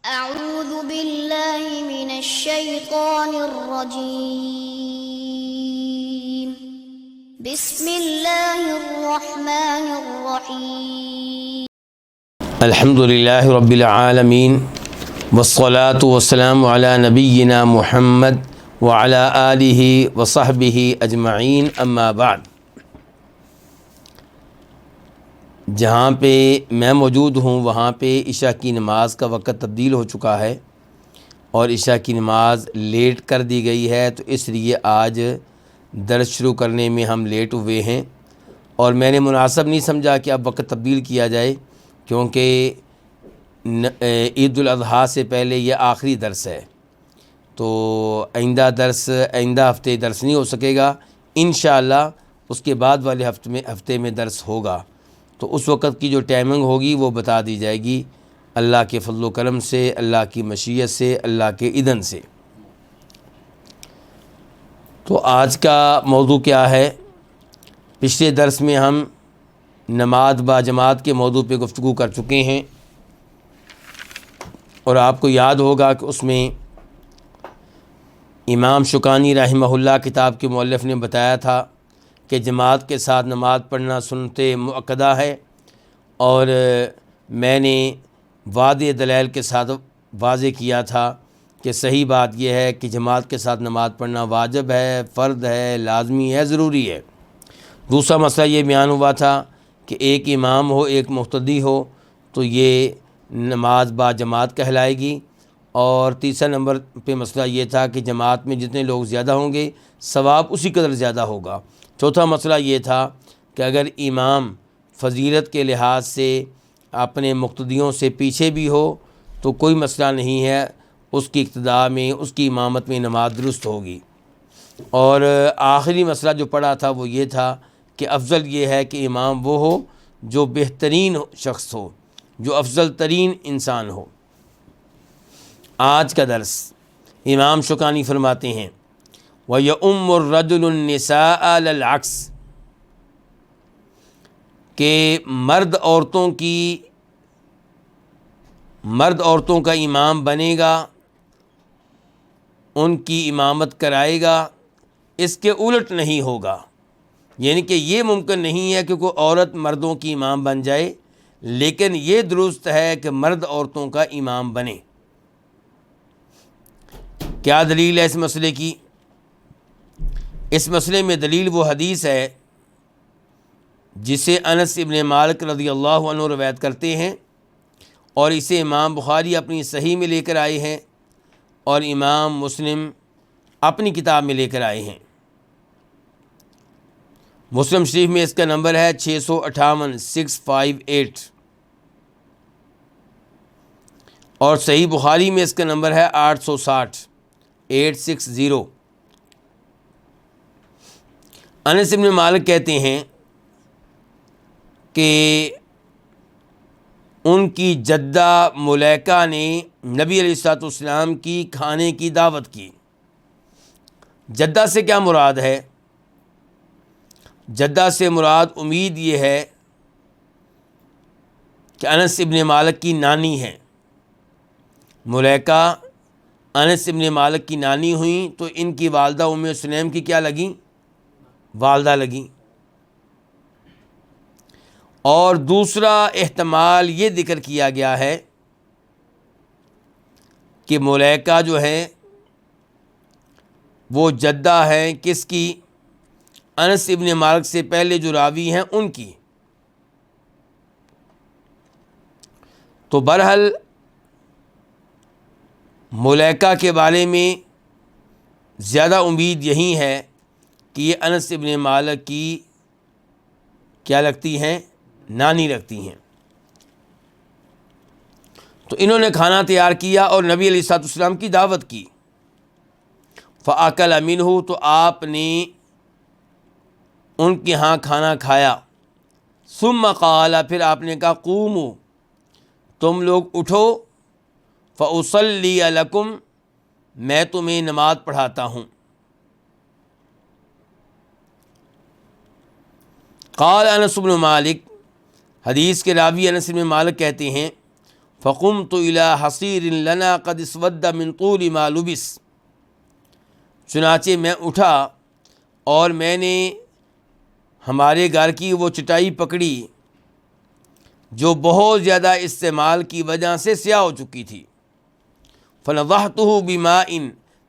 أعوذ بالله من الشيطان الرجيم بسم الله الرحمن الرحيم الحمد للہ رب العالمین والصلاة والسلام علی نبینا محمد وعلی آلہ وصحبہ اجمعین اما بعد۔ جہاں پہ میں موجود ہوں وہاں پہ عشاء کی نماز کا وقت تبدیل ہو چکا ہے اور عشاء کی نماز لیٹ کر دی گئی ہے، تو اس لیے آج درس شروع کرنے میں ہم لیٹ ہوئے ہیں، اور میں نے مناسب نہیں سمجھا کہ اب وقت تبدیل کیا جائے، کیونکہ عید الاضحیٰ سے پہلے یہ آخری درس ہے، تو آئندہ ہفتے درس نہیں ہو سکے گا۔ انشاءاللہ اس کے بعد والے ہفتے میں درس ہوگا، تو اس وقت کی جو ٹائمنگ ہوگی وہ بتا دی جائے گی اللہ کے فضل و کرم سے، اللہ کی مشیت سے، اللہ کے اذن سے۔ تو آج کا موضوع کیا ہے؟ پچھلے درس میں ہم نماز با جماعت کے موضوع پہ گفتگو کر چکے ہیں، اور آپ کو یاد ہوگا کہ اس میں امام شوکانی رحمہ اللہ کتاب کے مؤلف نے بتایا تھا کہ جماعت کے ساتھ نماز پڑھنا سنت مؤکدہ ہے، اور میں نے واضح دلائل کے ساتھ واضح کیا تھا کہ صحیح بات یہ ہے کہ جماعت کے ساتھ نماز پڑھنا واجب ہے، فرض ہے، لازمی ہے، ضروری ہے۔ دوسرا مسئلہ یہ بیان ہوا تھا کہ ایک امام ہو، ایک مقتدی ہو، تو یہ نماز با جماعت کہلائے گی، اور تیسرا نمبر پہ مسئلہ یہ تھا کہ جماعت میں جتنے لوگ زیادہ ہوں گے ثواب اسی قدر زیادہ ہوگا۔ چوتھا مسئلہ یہ تھا کہ اگر امام فضیلت کے لحاظ سے اپنے مقتدیوں سے پیچھے بھی ہو تو کوئی مسئلہ نہیں ہے، اس کی اقتداء میں، اس کی امامت میں نماز درست ہوگی۔ اور آخری مسئلہ جو پڑھا تھا وہ یہ تھا کہ افضل یہ ہے کہ امام وہ ہو جو بہترین شخص ہو، جو افضل ترین انسان ہو۔ آج کا درس امام شوکانی فرماتے ہیں وَيَؤُمُّ الرَّجُلُ النِّسَاءَ عَلَى الْعَكْسِ، کہ مرد عورتوں کا امام بنے گا، ان کی امامت کرائے گا، اس کے الٹ نہیں ہوگا۔ یعنی کہ یہ ممکن نہیں ہے کہ کوئی عورت مردوں کی امام بن جائے، لیکن یہ درست ہے کہ مرد عورتوں کا امام بنے۔ کیا دلیل ہے اس مسئلے کی؟ اس مسئلے میں دلیل وہ حدیث ہے جسے انس ابن مالک رضی اللہ عنہ روایت کرتے ہیں، اور اسے امام بخاری اپنی صحیح میں لے کر آئے ہیں، اور امام مسلم اپنی کتاب میں لے کر آئے ہیں۔ مسلم شریف میں اس کا نمبر ہے 658 658، اور صحیح بخاری میں اس کا نمبر ہے 860 860۔ انس ابن مالک کہتے ہیں کہ ان کی جدہ ملیکہ نے نبی علیہ الصلوۃ والسلام کی کھانے کی دعوت کی۔ جدہ سے کیا مراد ہے؟ جدہ سے مراد امید یہ ہے کہ انس ابن مالک کی نانی ہے۔ ملیکہ انس ابن مالک کی نانی ہوئیں تو ان کی والدہ ام سلیم کی کیا لگیں؟ والدہ لگیں۔ اور دوسرا احتمال یہ ذکر کیا گیا ہے کہ ملیکہ جو ہیں وہ جدہ ہیں کس کی؟ انس ابن مالک سے پہلے جو راوی ہیں ان کی۔ تو بہرحال ملیکہ کے بارے میں زیادہ امید یہی ہے کہ یہ انس ابن مالک کی کیا لگتی ہیں؟ نانی لگتی ہیں۔ تو انہوں نے کھانا تیار کیا اور نبی علیہ الصلوۃ والسلام کی دعوت کی۔ فَأَكَلَ مِنْهُ، تو آپ نے ان کے ہاں کھانا کھایا۔ ثُمَّ قَالَ، پھر آپ نے کہا قُومُوا، تم لوگ اٹھو، فَأُصَلِّيَ لَكُمْ، میں تمہیں نماز پڑھاتا ہوں۔ قال انس بن مالک، حدیث کے راوی انس بن مالک کہتے ہیں فقمت إلى حصير لنا قد اسود من طول ما لبس، چنانچہ میں اٹھا اور میں نے ہمارے گھر کی وہ چٹائی پکڑی جو بہت زیادہ استعمال کی وجہ سے سیاہ ہو چکی تھی. فنضحته بماء،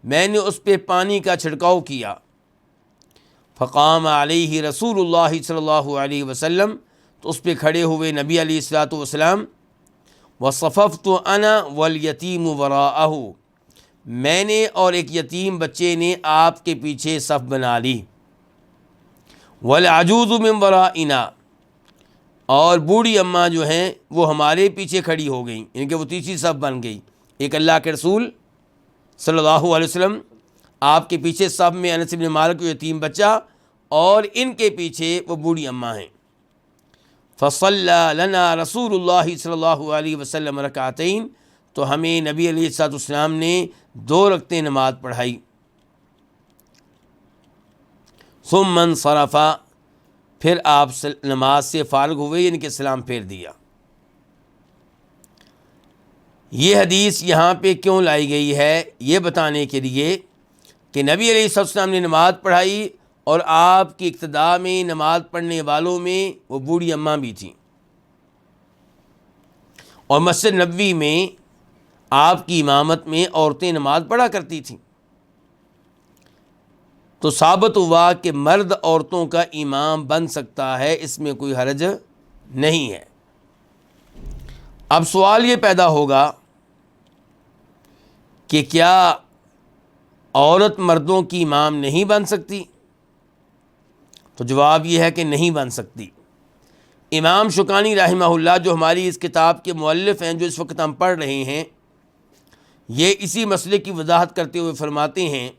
میں نے اس پہ پانی کا چھڑکاؤ کیا. فقام علیہ رسول اللہ صلی اللہ علیہ وسلم، تو اس پہ کھڑے ہوئے نبی علیہ الصلوۃ والسلام. وصففت انا والیتیم وراءہ، میں نے اور ایک یتیم بچے نے آپ کے پیچھے صف بنا لی. والعجوز من ورائنا، اور بوڑھی اماں جو ہیں وہ ہمارے پیچھے کھڑی ہو گئیں، یعنی کہ وہ تیسری صف بن گئی. ایک اللہ کے رسول صلی اللہ علیہ وسلم، آپ کے پیچھے صف میں انس بن مالک کو یتیم بچہ، اور ان کے پیچھے وہ بوڑھی اماں ہیں. فصلی لنا رسول اللہ صلی اللہ علیہ وسلم رکعتین، تو ہمیں نبی علیہ الصلوۃ والسلام نے 2 رکعتیں نماز پڑھائی. ثم انصرف، پھر آپ نماز سے فارغ ہوئے، یعنی کہ سلام پھیر دیا. یہ حدیث یہاں پہ کیوں لائی گئی ہے؟ یہ بتانے کے لیے کہ نبی علیہ الصلوۃ والسلام نے نماز پڑھائی، اور آپ کی اقتداء میں نماز پڑھنے والوں میں وہ بوڑھی اماں بھی تھیں. اور مسجد نبوی میں آپ کی امامت میں عورتیں نماز پڑھا کرتی تھیں. تو ثابت ہوا کہ مرد عورتوں کا امام بن سکتا ہے، اس میں کوئی حرج نہیں ہے. اب سوال یہ پیدا ہوگا کہ کیا عورت مردوں کی امام نہیں بن سکتی؟ تو جواب یہ ہے کہ نہیں بن سکتی. امام شوکانی رحمہ اللہ، جو ہماری اس کتاب کے مؤلف ہیں، جو اس وقت ہم پڑھ رہے ہیں، یہ اسی مسئلے کی وضاحت کرتے ہوئے فرماتے ہیں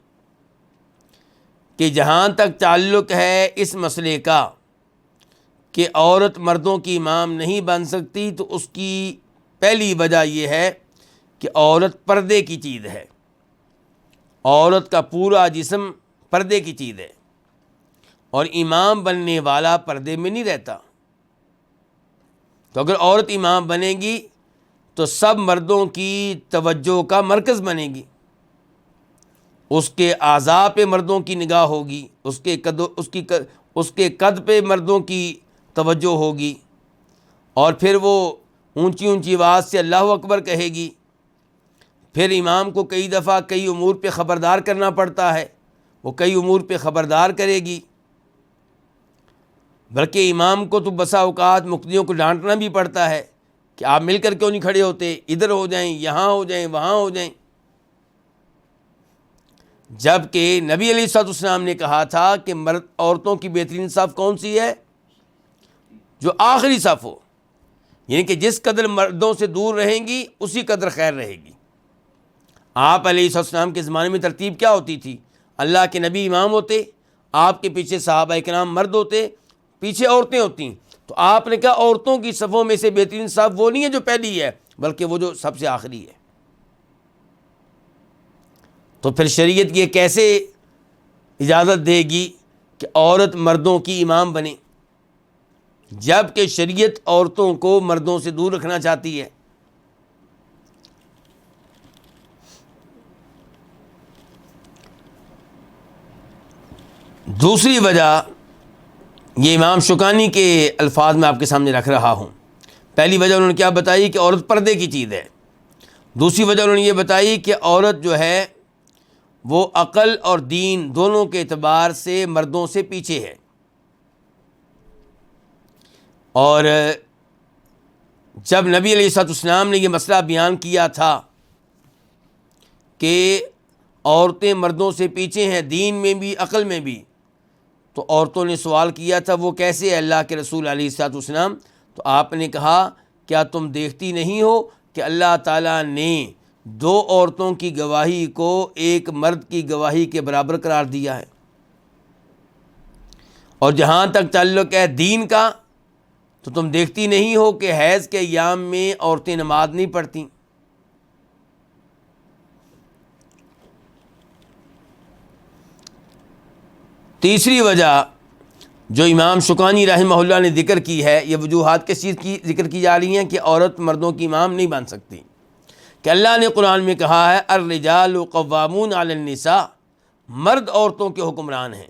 کہ جہاں تک تعلق ہے اس مسئلے کا کہ عورت مردوں کی امام نہیں بن سکتی، تو اس کی پہلی وجہ یہ ہے کہ عورت پردے کی چیز ہے. عورت کا پورا جسم پردے کی چیز ہے، اور امام بننے والا پردے میں نہیں رہتا. تو اگر عورت امام بنے گی تو سب مردوں کی توجہ کا مرکز بنے گی. اس کے اعضاء پہ مردوں کی نگاہ ہوگی، اس کے قد پہ مردوں کی توجہ ہوگی، اور پھر وہ اونچی اونچی آواز سے اللہ اکبر کہے گی. پھر امام کو کئی دفعہ کئی امور پہ خبردار کرنا پڑتا ہے، وہ کئی امور پہ خبردار کرے گی. بلکہ امام کو تو بسا اوقات مقتدیوں کو ڈانٹنا بھی پڑتا ہے کہ آپ مل کر کیوں نہیں کھڑے ہوتے، ادھر ہو جائیں، یہاں ہو جائیں، وہاں ہو جائیں. جب کہ نبی علیہ الصلوۃ والسلام نے کہا تھا کہ مرد عورتوں کی بہترین صف کون سی ہے؟ جو آخری صف ہو، یعنی کہ جس قدر مردوں سے دور رہیں گی اسی قدر خیر رہے گی. آپ علیہ الصلوۃ والسلام کے زمانے میں ترتیب کیا ہوتی تھی؟ اللہ کے نبی امام ہوتے، آپ کے پیچھے صحابہ کرام مرد ہوتے، پیچھے عورتیں ہوتی. تو آپ نے کہا عورتوں کی صفوں میں سے بہترین صف وہ نہیں ہے جو پہلی ہے، بلکہ وہ جو سب سے آخری ہے. تو پھر شریعت یہ کیسے اجازت دے گی کہ عورت مردوں کی امام بنے، جب کہ شریعت عورتوں کو مردوں سے دور رکھنا چاہتی ہے؟ دوسری وجہ یہ امام شوکانی کے الفاظ میں آپ کے سامنے رکھ رہا ہوں. پہلی وجہ انہوں نے کیا بتائی کہ عورت پردے کی چیز ہے. دوسری وجہ انہوں نے یہ بتائی کہ عورت جو ہے وہ عقل اور دین دونوں کے اعتبار سے مردوں سے پیچھے ہے. اور جب نبی علیہ الصلوۃ والسلام نے یہ مسئلہ بیان کیا تھا کہ عورتیں مردوں سے پیچھے ہیں دین میں بھی عقل میں بھی، تو عورتوں نے سوال کیا تھا وہ کیسے ہے اللہ کے رسول علیہ الصلوۃ والسلام؟ تو آپ نے کہا کیا تم دیکھتی نہیں ہو کہ اللہ تعالیٰ نے 2 عورتوں کی گواہی کو ایک مرد کی گواہی کے برابر قرار دیا ہے. اور جہاں تک تعلق ہے دین کا، تو تم دیکھتی نہیں ہو کہ حیض کے ایام میں عورتیں نماز نہیں پڑھتیں. تیسری وجہ جو امام شوکانی رحمہ اللہ نے ذکر کی ہے، یہ وجوہات کس چیز کی ذکر کی جا رہی ہیں کہ عورت مردوں کی امام نہیں بن سکتی، کہ اللہ نے قرآن میں کہا ہے الرجال قوامون علی النساء، مرد عورتوں کے حکمران ہیں،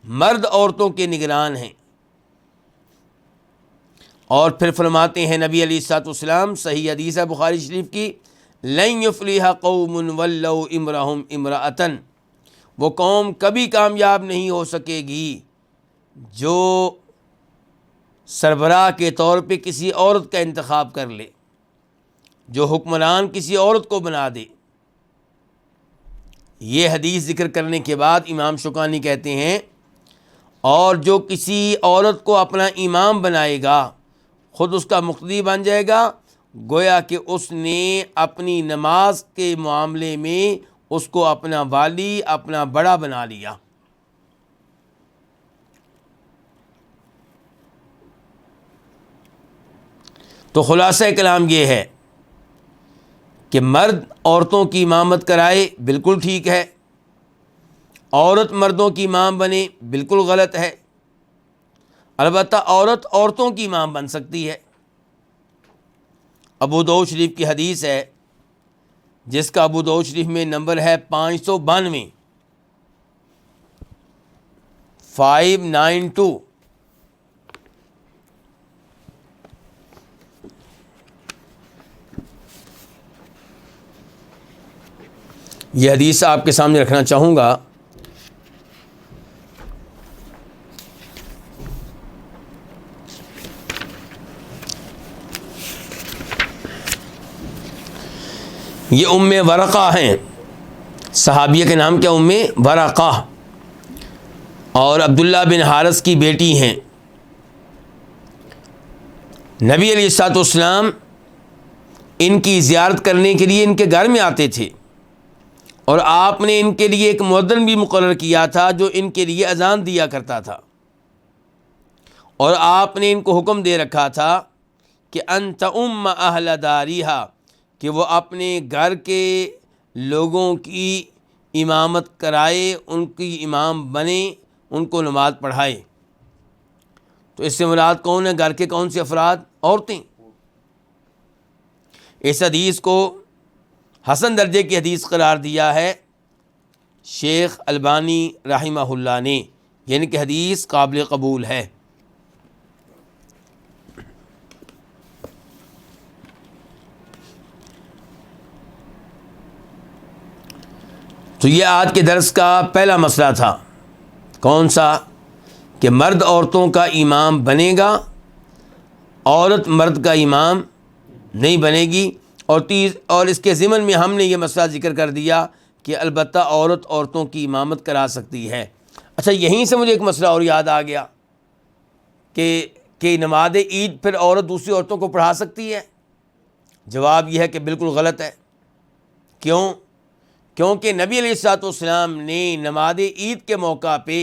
مرد عورتوں کے نگران ہیں۔ اور پھر فرماتے ہیں نبی علیہ الصلوۃ والسلام، صحیح حدیث ہے بخاری شریف کی، لن یفلح قوم ولوا امرہم امرأۃ، وہ قوم کبھی کامیاب نہیں ہو سکے گی جو سربراہ کے طور پہ کسی عورت کا انتخاب کر لے، جو حکمران کسی عورت کو بنا دے۔ یہ حدیث ذکر کرنے کے بعد امام شوکانی کہتے ہیں اور جو کسی عورت کو اپنا امام بنائے گا، خود اس کا مقتدی بن جائے گا، گویا کہ اس نے اپنی نماز کے معاملے میں اس کو اپنا والی، اپنا بڑا بنا لیا۔ تو خلاصہ کلام یہ ہے کہ مرد عورتوں کی امامت کرائے بالکل ٹھیک ہے، عورت مردوں کی امام بنے بالکل غلط ہے۔ البتہ عورت عورتوں کی امام بن سکتی ہے۔ ابو داؤد شریف کی حدیث ہے جس کا ابو داؤد شریف میں نمبر ہے 592، 592۔ یہ حدیث آپ کے سامنے رکھنا چاہوں گا۔ یہ ام ورقہ ہیں، صحابیہ کے نام کیا؟ ام ورقہ، اور عبداللہ بن حارث کی بیٹی ہیں۔ نبی علیہ الصلوۃ والسلام ان کی زیارت کرنے کے لیے ان کے گھر میں آتے تھے، اور آپ نے ان کے لیے ایک مؤذن بھی مقرر کیا تھا جو ان کے لیے اذان دیا کرتا تھا، اور آپ نے ان کو حکم دے رکھا تھا کہ انت ام اہل داریہا، کہ وہ اپنے گھر کے لوگوں کی امامت کرائے، ان کی امام بنے، ان کو نماز پڑھائے۔ تو اس سے مراد کون ہے؟ گھر کے کون سے افراد؟ عورتیں۔ اس حدیث کو حسن درجے کی حدیث قرار دیا ہے شیخ البانی رحمہ اللہ نے، یعنی کہ حدیث قابل قبول ہے۔ تو یہ آج کے درس کا پہلا مسئلہ تھا، کون سا؟ کہ مرد عورتوں کا امام بنے گا، عورت مرد کا امام نہیں بنے گی۔ اور اس کے ضمن میں ہم نے یہ مسئلہ ذکر کر دیا کہ البتہ عورت عورتوں کی امامت کرا سکتی ہے۔ اچھا، یہیں سے مجھے ایک مسئلہ اور یاد آ گیا کہ نماز عید پھر عورت دوسری عورتوں کو پڑھا سکتی ہے؟ جواب یہ ہے کہ بالکل غلط ہے۔ کیوں؟ کیونکہ نبی علیہ الصلوۃ والسلام نے نماز عید کے موقع پہ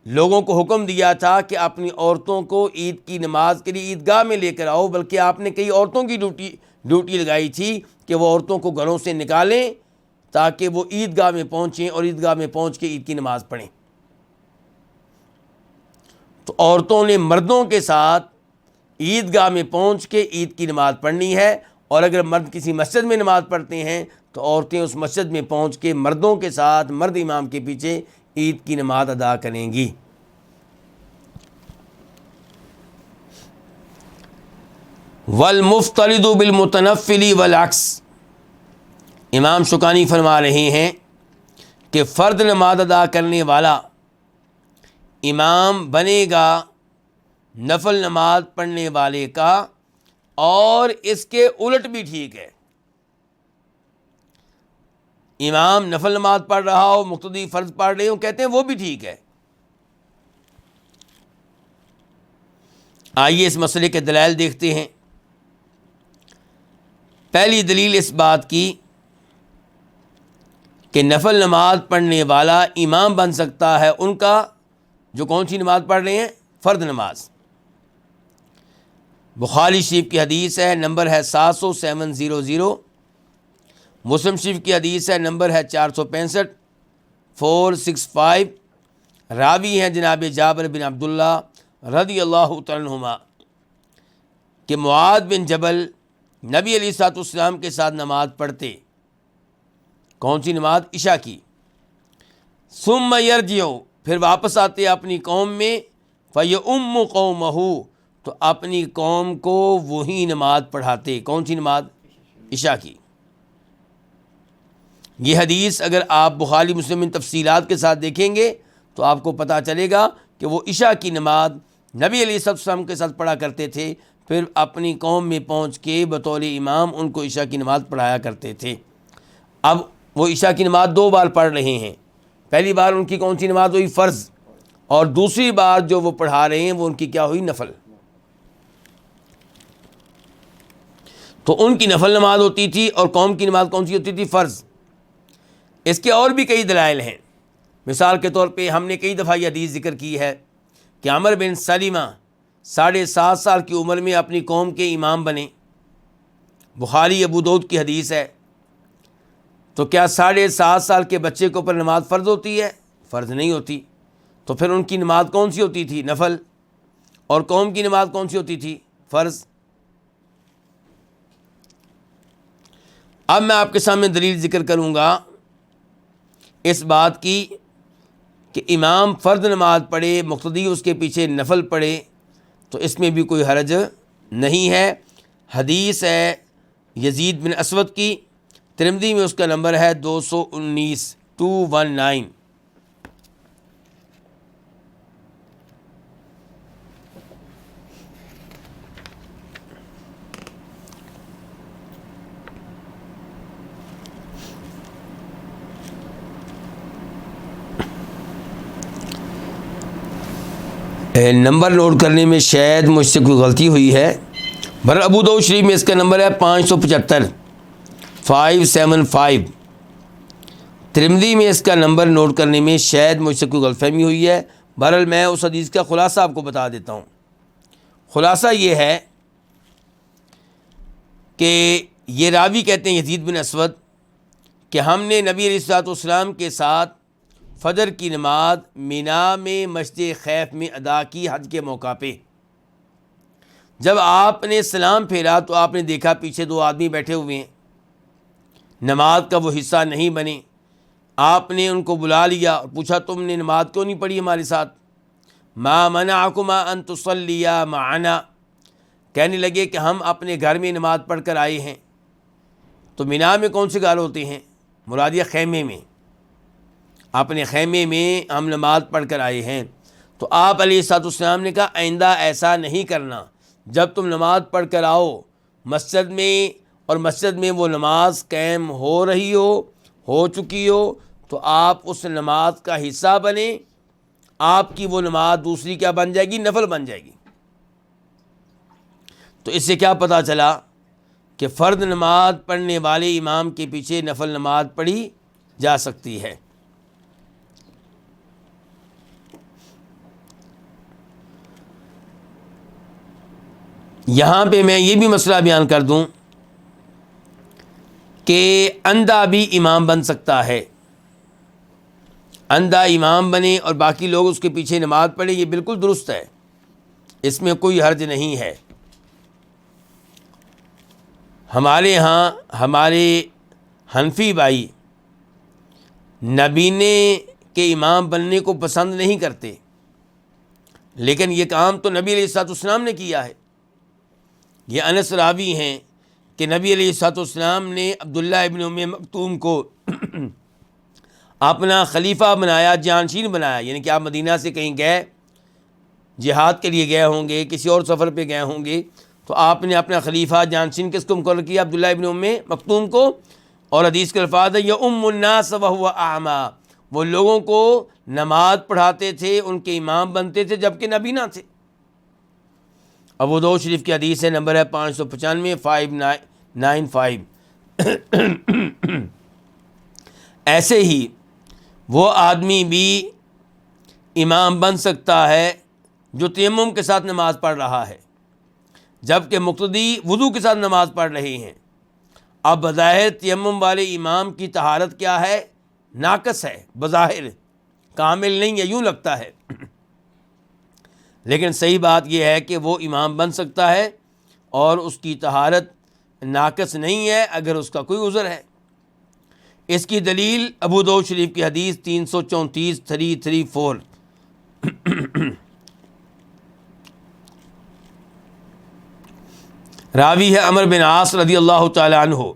لوگوں کو حکم دیا تھا کہ اپنی عورتوں کو عید کی نماز کے لیے عیدگاہ میں لے کر آؤ، بلکہ آپ نے کئی عورتوں کی ڈیوٹی لگائی تھی کہ وہ عورتوں کو گھروں سے نکالیں تاکہ وہ عیدگاہ میں پہنچیں اور عیدگاہ میں پہنچ کے عید کی نماز پڑھیں۔ تو عورتوں نے مردوں کے ساتھ عیدگاہ میں پہنچ کے عید کی نماز پڑھنی ہے، اور اگر مرد کسی مسجد میں نماز پڑھتے ہیں تو عورتیں اس مسجد میں پہنچ کے مردوں کے ساتھ مرد امام کے پیچھے عید کی نماز ادا کریں گی۔ والمفترض بالمتنفل والعکس، امام شوکانی فرما رہے ہیں کہ فرد نماز ادا کرنے والا امام بنے گا نفل نماز پڑھنے والے کا، اور اس کے الٹ بھی ٹھیک ہے۔ امام نفل نماز پڑھ رہا ہو، مقتدی فرض پڑھ رہے ہوں، کہتے ہیں وہ بھی ٹھیک ہے۔ آئیے اس مسئلے کے دلائل دیکھتے ہیں۔ پہلی دلیل اس بات کی کہ نفل نماز پڑھنے والا امام بن سکتا ہے ان کا جو کون سی نماز پڑھ رہے ہیں؟ فرض نماز۔ بخاری شریف کی حدیث ہے، نمبر ہے 700 مسلم شریف کی حدیث ہے، نمبر ہے 465 465، راوی ہیں جناب جابر بن عبداللہ رضی اللہ تعالیٰ عنہما کہ معاذ بن جبل نبی علیہ الصلوۃ والسلام کے ساتھ نماز پڑھتے. کون سی نماز؟ عشاء کی. ثم یرجع، پھر واپس آتے اپنی قوم میں. فیؤم قومہ، تو اپنی قوم کو وہی نماز پڑھاتے. کون سی نماز؟ عشاء کی. یہ حدیث اگر آپ بخاری مسلم میں تفصیلات کے ساتھ دیکھیں گے تو آپ کو پتہ چلے گا کہ وہ عشاء کی نماز نبی علیہ السلام کے ساتھ پڑھا کرتے تھے، پھر اپنی قوم میں پہنچ کے بطور امام ان کو عشاء کی نماز پڑھایا کرتے تھے. اب وہ عشاء کی نماز 2 بار پڑھ رہے ہیں. پہلی بار ان کی کون سی نماز ہوئی؟ فرض. اور دوسری بار جو وہ پڑھا رہے ہیں وہ ان کی کیا ہوئی؟ نفل. تو ان کی نفل نماز ہوتی تھی اور قوم کی نماز کون سی ہوتی تھی؟ فرض. اس کے اور بھی کئی دلائل ہیں. مثال کے طور پہ ہم نے کئی دفعہ یہ حدیث ذکر کی ہے کہ عمر بن سلمہ 7.5 سال کی عمر میں اپنی قوم کے امام بنے. بخاری ابو داؤد کی حدیث ہے. تو کیا 7.5 سال کے بچے کے اوپر نماز فرض ہوتی ہے؟ فرض نہیں ہوتی. تو پھر ان کی نماز کون سی ہوتی تھی؟ نفل. اور قوم کی نماز کون سی ہوتی تھی؟ فرض. اب میں آپ کے سامنے دلیل ذکر کروں گا اس بات کی کہ امام فرض نماز پڑھے، مقتدی اس کے پیچھے نفل پڑھے، تو اس میں بھی کوئی حرج نہیں ہے. حدیث ہے یزید بن اسود کی، ترمذی میں اس کا نمبر ہے 219. نمبر نوٹ کرنے میں شاید مجھ سے کوئی غلطی ہوئی ہے. ابو داؤد شریف میں اس کا نمبر ہے 575. ترمذی میں اس کا نمبر نوٹ کرنے میں شاید مجھ سے کوئی غلط فہمی ہوئی ہے. بہرحال میں اس حدیث کا خلاصہ آپ کو بتا دیتا ہوں. خلاصہ یہ ہے کہ یہ راوی کہتے ہیں یزید بن اسود کہ ہم نے نبی علیہ الصلوۃ والسلام کے ساتھ فجر کی نماز مینا میں مسجد خیف میں ادا کی حج کے موقع پہ. جب آپ نے سلام پھیرا تو آپ نے دیکھا پیچھے 2 آدمی بیٹھے ہوئے ہیں، نماز کا وہ حصہ نہیں بنے. آپ نے ان کو بلا لیا اور پوچھا تم نے نماز کیوں نہیں پڑھی ہمارے ساتھ؟ ما منعکما ان تصلیا معنا، کہنے لگے کہ ہم اپنے گھر میں نماز پڑھ کر آئے ہیں. تو مینا میں کون سے گھر ہوتے ہیں؟ مراد یہ خیمے میں. اپنے خیمے میں ہم نماز پڑھ کر آئے ہیں. تو آپ علیہ الصلوۃ والسلام نے کہا آئندہ ایسا نہیں کرنا. جب تم نماز پڑھ کر آؤ مسجد میں اور مسجد میں وہ نماز قائم ہو رہی ہو چکی ہو تو آپ اس نماز کا حصہ بنیں. آپ کی وہ نماز دوسری کیا بن جائے گی؟ نفل بن جائے گی. تو اس سے کیا پتہ چلا کہ فرض نماز پڑھنے والے امام کے پیچھے نفل نماز پڑھی جا سکتی ہے. یہاں پہ میں یہ بھی مسئلہ بیان کر دوں کہ اندھا بھی امام بن سکتا ہے. اندھا امام بنے اور باقی لوگ اس کے پیچھے نماز پڑھیں، یہ بالکل درست ہے، اس میں کوئی حرج نہیں ہے. ہمارے ہاں ہمارے حنفی بھائی نابینے کے امام بننے کو پسند نہیں کرتے، لیکن یہ کام تو نبی علیہ الصلوۃ والسلام نے کیا ہے. یہ انس راوی ہیں کہ نبی علیہ الصلوۃ والسلام نے عبداللہ ابن ام مکتوم کو اپنا خلیفہ بنایا، جانشین بنایا. یعنی کہ آپ مدینہ سے کہیں گئے، جہاد کے لیے گئے ہوں گے، کسی اور سفر پہ گئے ہوں گے، تو آپ نے اپنا خلیفہ جانشین کس کو مقرر کیا؟ عبداللہ ابن ام مکتوم کو. اور حدیث کے الفاظ ہے یؤم الناس وہو اعمی، وہ لوگوں کو نماز پڑھاتے تھے، ان کے امام بنتے تھے جبکہ نبی نہ تھے. ابو داؤد شریف کی حدیث ہے، نمبر ہے 595. ایسے ہی وہ آدمی بھی امام بن سکتا ہے جو تیمم کے ساتھ نماز پڑھ رہا ہے، جبکہ مقتدی وضو کے ساتھ نماز پڑھ رہے ہیں. اب بظاہر تیمم والے امام کی طہارت کیا ہے؟ ناقص ہے بظاہر، کامل نہیں ہے، یوں لگتا ہے، لیکن صحیح بات یہ ہے کہ وہ امام بن سکتا ہے اور اس کی طہارت ناقص نہیں ہے اگر اس کا کوئی عذر ہے۔ اس کی دلیل ابو داؤد شریف کی حدیث 334 334 راوی ہے عمرو بن عاص رضی اللہ تعالی عنہ۔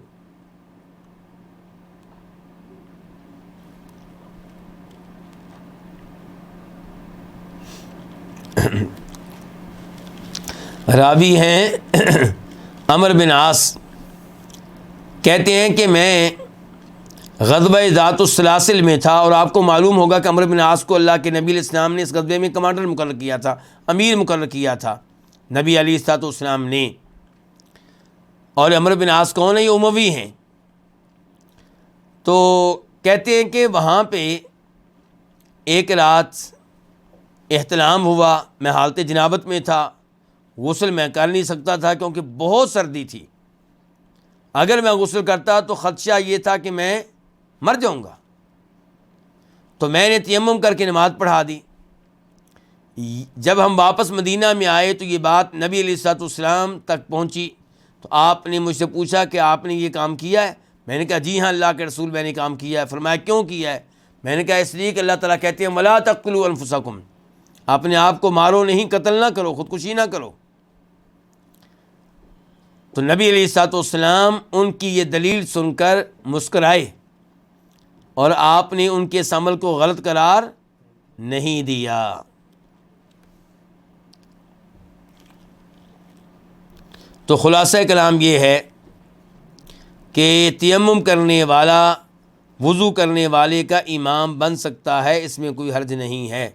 راوی ہیں عمرو بن عاص، کہتے ہیں کہ میں غزوہ ذات السلاسل میں تھا، اور آپ کو معلوم ہوگا کہ عمرو بن عاص کو اللہ کے نبی علیہ السلام نے اس غزوے میں کمانڈر مقرر کیا تھا، امیر مقرر کیا تھا نبی علیہ السلام نے۔ اور عمرو بن عاص کون ہے؟ یہ اموی ہیں۔ تو کہتے ہیں کہ وہاں پہ ایک رات احتلام ہوا، میں حالت جنابت میں تھا، غسل میں کر نہیں سکتا تھا کیونکہ بہت سردی تھی، اگر میں غسل کرتا تو خدشہ یہ تھا کہ میں مر جاؤں گا، تو میں نے تیمم کر کے نماز پڑھا دی۔ جب ہم واپس مدینہ میں آئے تو یہ بات نبی علیہ السلام تک پہنچی، تو آپ نے مجھ سے پوچھا کہ آپ نے یہ کام کیا ہے؟ میں نے کہا جی ہاں اللہ کے رسول میں نے کام کیا ہے۔ فرمایا کیوں کیا ہے؟ میں نے کہا اس لیے کہ اللہ تعالیٰ کہتے ہیں وَلَا تَقْتُلُوا أَنفُسَكُمْ، اپنے آپ کو مارو نہیں، قتل نہ کرو، خودکشی نہ کرو۔ تو نبی علیہ السلام ان کی یہ دلیل سن کر مسکرائے، اور آپ نے ان کے اس عمل کو غلط قرار نہیں دیا۔ تو خلاصہ کلام یہ ہے کہ تیمم کرنے والا وضو کرنے والے کا امام بن سکتا ہے، اس میں کوئی حرج نہیں ہے۔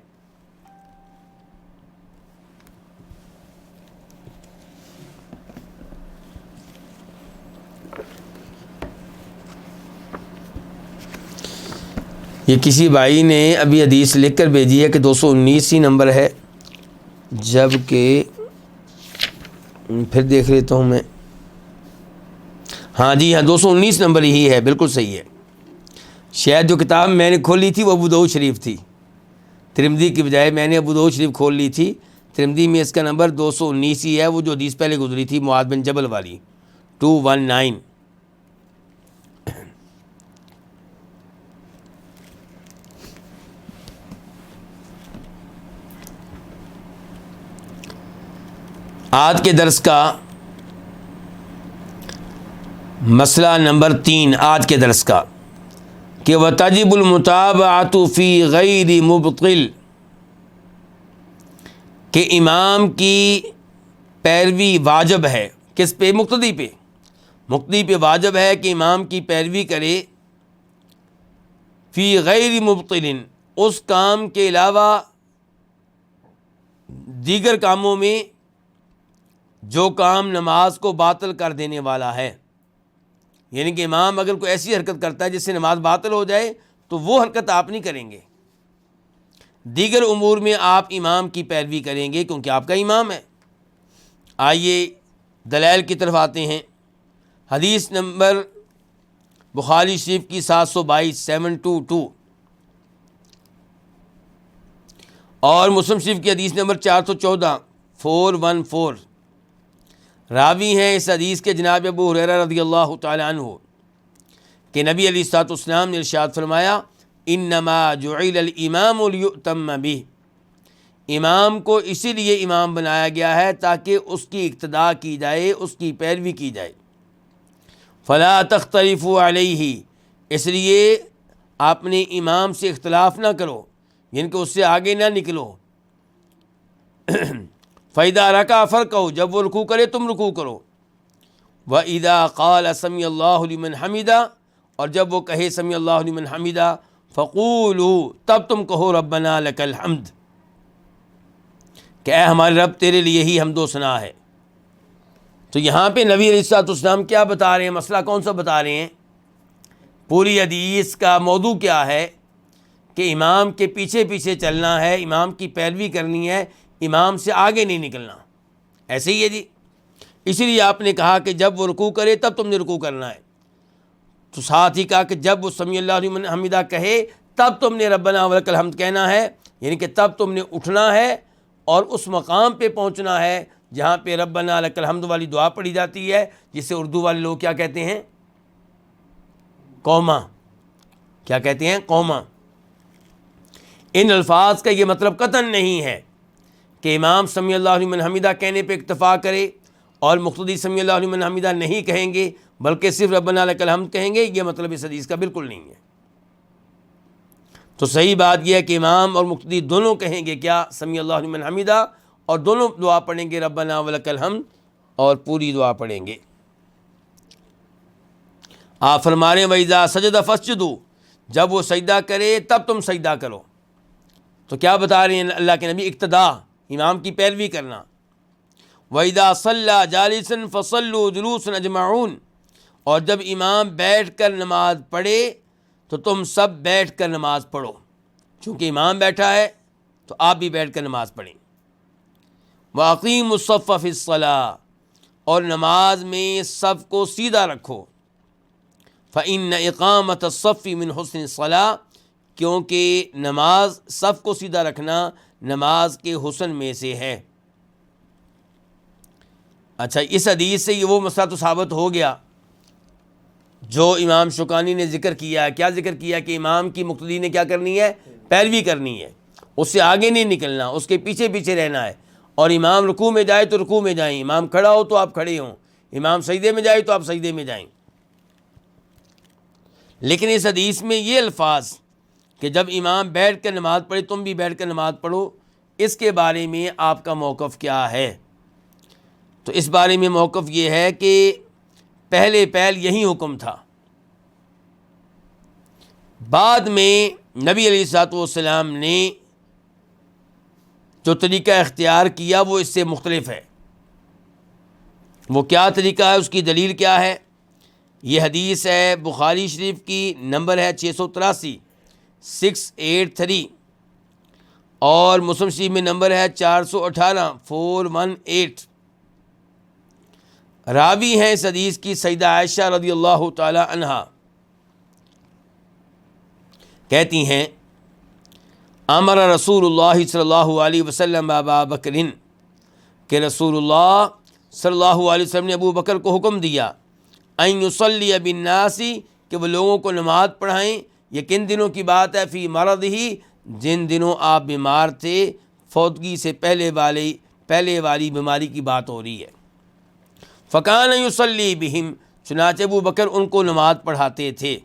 یہ کسی بھائی نے ابھی حدیث لکھ کر بھیجی ہے کہ 219 ہی نمبر ہے، جب کہ پھر دیکھ لیتا ہوں میں، ہاں جی ہاں 219 نمبر ہی ہے، بالکل صحیح ہے۔ شاید جو کتاب میں نے کھولی تھی وہ ابو داؤد شریف تھی، ترمذی کی بجائے میں نے ابو داؤد شریف کھول لی تھی۔ ترمذی میں اس کا نمبر 219 ہی ہے، وہ جو حدیث پہلے گزری تھی معاذ بن جبل والی 219۔ آج کے درس کا مسئلہ نمبر 3 آج کے درس کا کہ وَتَجِبُ الْمُتَابَعَةُ فِي غَيْرِ مُبْطِلٍ، کہ امام کی پیروی واجب ہے، کس پہ؟ مقتدی پہ۔ مقتدی پہ واجب ہے کہ امام کی پیروی کرے فی غیر مبطل، اس کام کے علاوہ دیگر کاموں میں جو کام نماز کو باطل کر دینے والا ہے، یعنی کہ امام اگر کوئی ایسی حرکت کرتا ہے جس سے نماز باطل ہو جائے تو وہ حرکت آپ نہیں کریں گے، دیگر امور میں آپ امام کی پیروی کریں گے کیونکہ آپ کا امام ہے۔ آئیے دلائل کی طرف آتے ہیں۔ حدیث نمبر بخاری شریف کی 722 722 اور مسلم شریف کی حدیث نمبر 414 414۔ راوی ہیں اس حدیث کے جناب ابو ہریرہ رضی اللہ تعالی عنہ کہ نبی علیہ الصلوۃ والسلام نے ارشاد فرمایا انما جعل الامام لیؤتم بہ، امام کو اسی لیے امام بنایا گیا ہے تاکہ اس کی اقتداء کی جائے، اس کی پیروی کی جائے۔ فلا تختلفوا علیہ، اس لیے آپ نے امام سے اختلاف نہ کرو، یعنی کہ اس سے آگے نہ نکلو۔ فَإِذَا رَكَعَ فَارْكَعُوا، جب وہ رکوع کرے تم رکوع کرو۔ وَإِذَا قَالَ سَمِعَ اللَّهُ لِمَنْ حَمِدَهُ، اور جب وہ کہے سَمِعَ اللَّهُ لِمَنْ حَمِدَهُ فَقُولُوا، تب تم کہو رَبَّنَا لَكَ الْحَمْدُ، کہ اے ہمارے رب تیرے لیے ہی حمد و ثنا ہے۔ تو یہاں پہ نبی علیہ السلام کیا بتا رہے ہیں؟ مسئلہ کون سا بتا رہے ہیں؟ پوری حدیث کا موضوع کیا ہے کہ امام کے پیچھے پیچھے چلنا ہے، امام کی پیروی کرنی ہے، امام سے آگے نہیں نکلنا۔ ایسے ہی ہے جی، اسی لیے آپ نے کہا کہ جب وہ رکوع کرے تب تم نے رکوع کرنا ہے، تو ساتھ ہی کہا کہ جب وہ سمیع اللہ لمن حمیدہ کہے تب تم نے ربنا ولک الحمد کہنا ہے، یعنی کہ تب تم نے اٹھنا ہے اور اس مقام پہ پہنچنا ہے جہاں پہ ربنا لک الحمد والی دعا پڑھی جاتی ہے، جسے اردو والے لوگ کیا کہتے ہیں؟ قوما. کیا کہتے ہیں؟ قوما. ان الفاظ کا یہ مطلب قطعاً نہیں ہے کہ امام سمیع اللہ لمن حمیدہ کہنے پہ اکتفا کرے اور مقتدی سمیع اللہ لمن حمیدہ نہیں کہیں گے، بلکہ صرف ربنا لک الحمد کہیں گے. یہ مطلب اس حدیث کا بالکل نہیں ہے. تو صحیح بات یہ ہے کہ امام اور مقتدی دونوں کہیں گے کیا؟ سمیع اللہ لمن حمیدہ، اور دونوں دعا پڑھیں گے ربنا ولک الحمد، اور پوری دعا پڑھیں گے. آپ فرما رہے ہیں وَإِذَا سَجَدَ فَاسْجُدُوا، جب وہ سجدہ کرے تب تم سجدہ کرو. تو کیا بتا رہے ہیں اللہ کے نبی؟ اقتداء، امام کی پیروی کرنا. وَإِذَا صَلَّى جَالِسًا فَصَلُّوا جُلُوسًا أَجْمَعُونَ، اور جب امام بیٹھ کر نماز پڑھے تو تم سب بیٹھ کر نماز پڑھو. چونکہ امام بیٹھا ہے تو آپ بھی بیٹھ کر نماز پڑھیں. وَأَقِيمُوا الصَّفَّ فِي الصَّلَاةِ، اور نماز میں صف کو سیدھا رکھو. فَإِنَّ إِقَامَةَ الصَّفِّ مِنْ حُسْنِ الصَّلَاةِ، کیونکہ نماز صف کو سیدھا رکھنا نماز کے حسن میں سے ہے. اچھا، اس حدیث سے یہ وہ مسئلہ تو ثابت ہو گیا جو امام شوکانی نے ذکر کیا ہے. کیا ذکر کیا؟ کہ امام کی مقتدی نے کیا کرنی ہے؟ پیروی کرنی ہے. اس سے آگے نہیں نکلنا، اس کے پیچھے پیچھے رہنا ہے. اور امام رکوع میں جائے تو رکوع میں جائیں، امام کھڑا ہو تو آپ کھڑے ہوں، امام سجدے میں جائے تو آپ سجدے میں جائیں. لیکن اس حدیث میں یہ الفاظ کہ جب امام بیٹھ کر نماز پڑھے تم بھی بیٹھ کر نماز پڑھو، اس کے بارے میں آپ کا موقف کیا ہے؟ تو اس بارے میں موقف یہ ہے کہ پہلے یہی حکم تھا. بعد میں نبی علیہ الصلوۃ والسلام نے جو طریقہ اختیار کیا وہ اس سے مختلف ہے. وہ کیا طریقہ ہے؟ اس کی دلیل کیا ہے؟ یہ حدیث ہے بخاری شریف کی، نمبر ہے 683 683، اور مسلم شریف میں نمبر ہے 418 418. راوی ہیں اس حدیث کی سیدہ عائشہ رضی اللہ تعالی عنہا. کہتی ہیں امر رسول اللہ صلی اللہ علیہ وسلم ابا بکر، کہ رسول اللہ صلی اللہ علیہ وسلم نے ابو بکر کو حکم دیا ان یصلی بالناس، کہ وہ لوگوں کو نماز پڑھائیں. یہ کن دنوں کی بات ہے؟ فی مرض ہی، جن دنوں آپ بیمار تھے، فوتگی سے پہلے والی بیماری کی بات ہو رہی ہے. فکان یصلی بہم، چنانچہ ابو بکر ان کو نماز پڑھاتے تھے.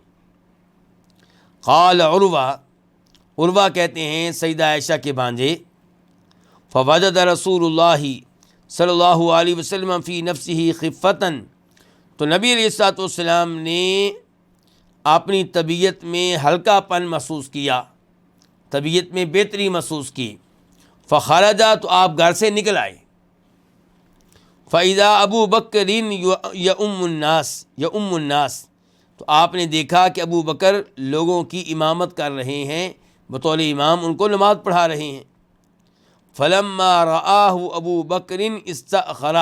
قال عروہ کہتے ہیں سیدہ عائشہ کے بھانجے، فوجد رسول اللہ صلی اللہ علیہ وسلم فی نفسہ خفتاً، تو نبی علیہ الصلوۃ والسلام نے اپنی طبیعت میں ہلکا پن محسوس کیا، طبیعت میں بہتری محسوس کی. فخرجا، تو آپ گھر سے نکل آئے. فَإِذَا ابو بکر یؤم الناس، تو آپ نے دیکھا کہ ابو بکر لوگوں کی امامت کر رہے ہیں، بطور امام ان کو نماز پڑھا رہے ہیں. فلما رآہ ابو بکر استأخر،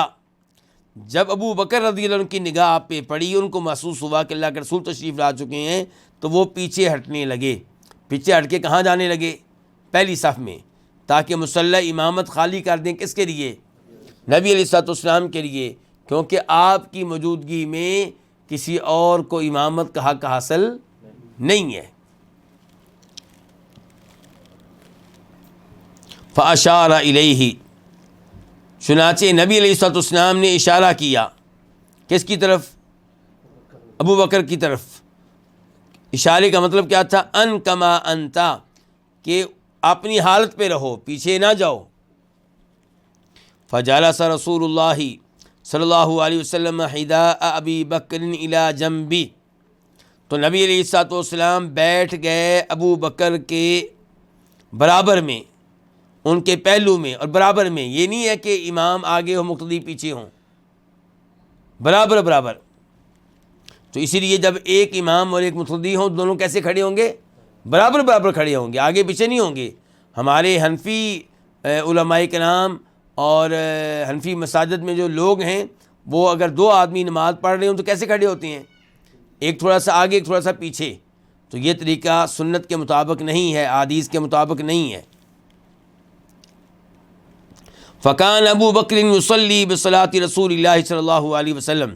جب ابو بکر رضی اللہ عنہ کی نگاہ آپ پہ پڑی، ان کو محسوس ہوا کہ اللہ کے رسول تشریف لا چکے ہیں، تو وہ پیچھے ہٹنے لگے. پیچھے ہٹ کے کہاں جانے لگے؟ پہلی صف میں، تاکہ مصلی امامت خالی کر دیں. کس کے لیے؟ نبی علیہ الصلوۃ والسلام کے لیے، کیونکہ آپ کی موجودگی میں کسی اور کو امامت کا حق حاصل نہیں ہے. فاشار الیہ، چنانچہ نبی علیہ الصلوۃ والسلام نے اشارہ کیا. کس کی طرف؟ ابو بکر کی طرف. اشارے کا مطلب کیا تھا؟ ان کما انتا، کہ اپنی حالت پہ رہو، پیچھے نہ جاؤ. فجلس رسول اللہ صلی اللہ علیہ وسلم حذاء ابی بکر الی جنبی، تو نبی علیہ الصلوۃ والسلام بیٹھ گئے ابو بکر کے برابر میں، ان کے پہلو میں. اور برابر میں یہ نہیں ہے کہ امام آگے ہو مقتدی پیچھے ہوں، برابر. تو اسی لیے جب ایک امام اور ایک مقتدی ہوں، دونوں کیسے کھڑے ہوں گے؟ برابر کھڑے ہوں گے، آگے پیچھے نہیں ہوں گے. ہمارے حنفی علماء کرام اور حنفی مساجد میں جو لوگ ہیں، وہ اگر دو آدمی نماز پڑھ رہے ہوں تو کیسے کھڑے ہوتے ہیں؟ ایک تھوڑا سا آگے، ایک تھوڑا سا پیچھے. تو تو یہ طریقہ سنت کے مطابق نہیں ہے، احادیث کے مطابق نہیں ہے۔ فکان ابو بکر یصلی بصلاۃ رسول اللہ صلی اللہ علیہ وسلم،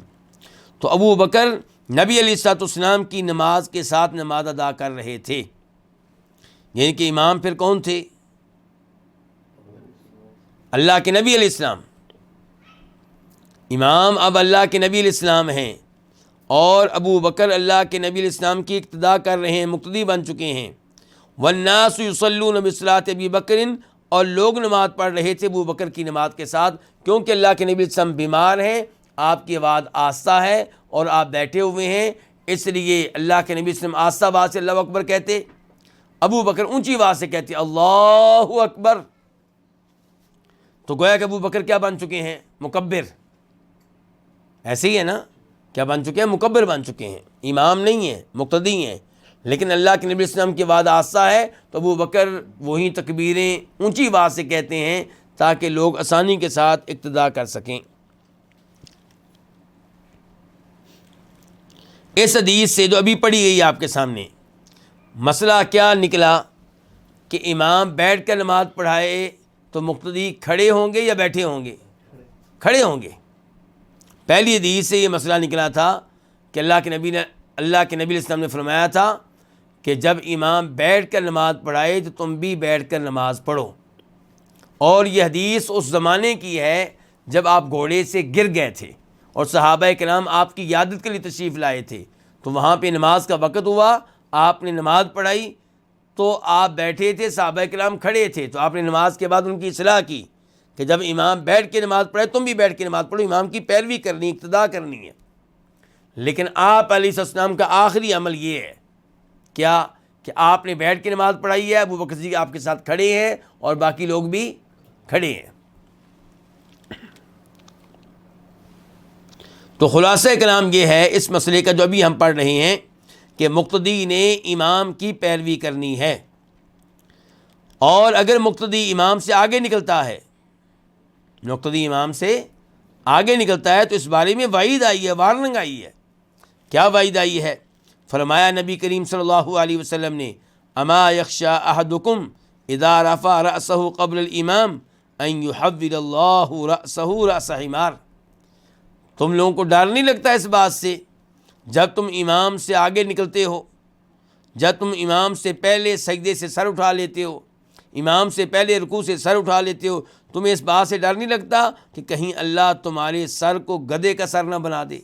تو ابو بکر نبی علیہ الصلوۃ والسلام کی نماز کے ساتھ نماز ادا کر رہے تھے۔ یعنی کہ امام پھر کون تھے؟ اللہ کے نبی علیہ السلام۔ امام اب اللہ کے نبی علیہ السلام ہیں، اور ابو بکر اللہ کے نبی علیہ السلام کی اقتداء کر رہے ہیں، مقتدی بن چکے ہیں۔ والناس یصلون بصلاۃ ابی بکر، اور لوگ نماز پڑھ رہے تھے ابو بکر کی نماز کے ساتھ، کیونکہ اللہ کے نبی علیہ السلام بیمار ہیں، آپ کی آواز آہستہ ہے اور آپ بیٹھے ہوئے ہیں، اس لیے اللہ کے نبی علیہ السلام آہستہ آواز سے اللہ اکبر کہتے، ابو بکر اونچی آواز سے کہتے اللہ اکبر۔ تو گویا کہ ابو بکر کیا بن چکے ہیں؟ مکبر۔ ایسے ہی ہے نا، کیا بن چکے ہیں؟ مکبر بن چکے ہیں، امام نہیں ہیں، مقتدی ہیں۔ لیکن اللہ کے نبی علیہ السلام کی آواز آہستہ ہے تو ابو بکر وہی تکبیریں اونچی آواز سے کہتے ہیں تاکہ لوگ آسانی کے ساتھ اقتداء کر سکیں۔ اس حدیث سے جو ابھی پڑھی گئی آپ کے سامنے، مسئلہ کیا نکلا کہ امام بیٹھ کر نماز پڑھائے تو مقتدی کھڑے ہوں گے یا بیٹھے ہوں گے؟ کھڑے ہوں گے۔ پہلی حدیث سے یہ مسئلہ نکلا تھا کہ اللہ کے نبی علیہ السلام نے فرمایا تھا کہ جب امام بیٹھ کر نماز پڑھائے تو تم بھی بیٹھ کر نماز پڑھو، اور یہ حدیث اس زمانے کی ہے جب آپ گھوڑے سے گر گئے تھے اور صحابہ کرام آپ کی عیادت کے لیے تشریف لائے تھے، تو وہاں پہ نماز کا وقت ہوا، آپ نے نماز پڑھائی تو آپ بیٹھے تھے، صحابہ کرام کھڑے تھے، تو آپ نے نماز کے بعد ان کی اصلاح کی کہ جب امام بیٹھ کے نماز پڑھے تم بھی بیٹھ کے نماز پڑھو، امام کی پیروی کرنی، اقتداء کرنی ہے۔ لیکن آپ علیہ السلام کا آخری عمل یہ ہے کیا کہ آپ نے بیٹھ کے نماز پڑھائی ہے، ابو بکر صدیق آپ کے ساتھ کھڑے ہیں اور باقی لوگ بھی کھڑے ہیں۔ تو خلاصہ کلام یہ ہے اس مسئلے کا جو ابھی ہم پڑھ رہے ہیں کہ مقتدی نے امام کی پیروی کرنی ہے، اور اگر مقتدی امام سے آگے نکلتا ہے، مقتدی امام سے آگے نکلتا ہے تو اس بارے میں وعید آئی ہے، وارننگ آئی ہے۔ کیا وعید آئی ہے؟ فرمایا نبی کریم صلی اللہ علیہ وسلم نے، اما یخشى احدکم اذا رفع رأسہ قبل الامام ان یحول اللہ رأسہ رأس حمار۔ تم لوگوں کو ڈر نہیں لگتا اس بات سے جب تم امام سے آگے نکلتے ہو، جب تم امام سے پہلے سجدے سے سر اٹھا لیتے ہو، امام سے پہلے رکوع سے سر اٹھا لیتے ہو، تمہیں اس بات سے ڈر نہیں لگتا کہ کہیں اللہ تمہارے سر کو گدھے کا سر نہ بنا دے،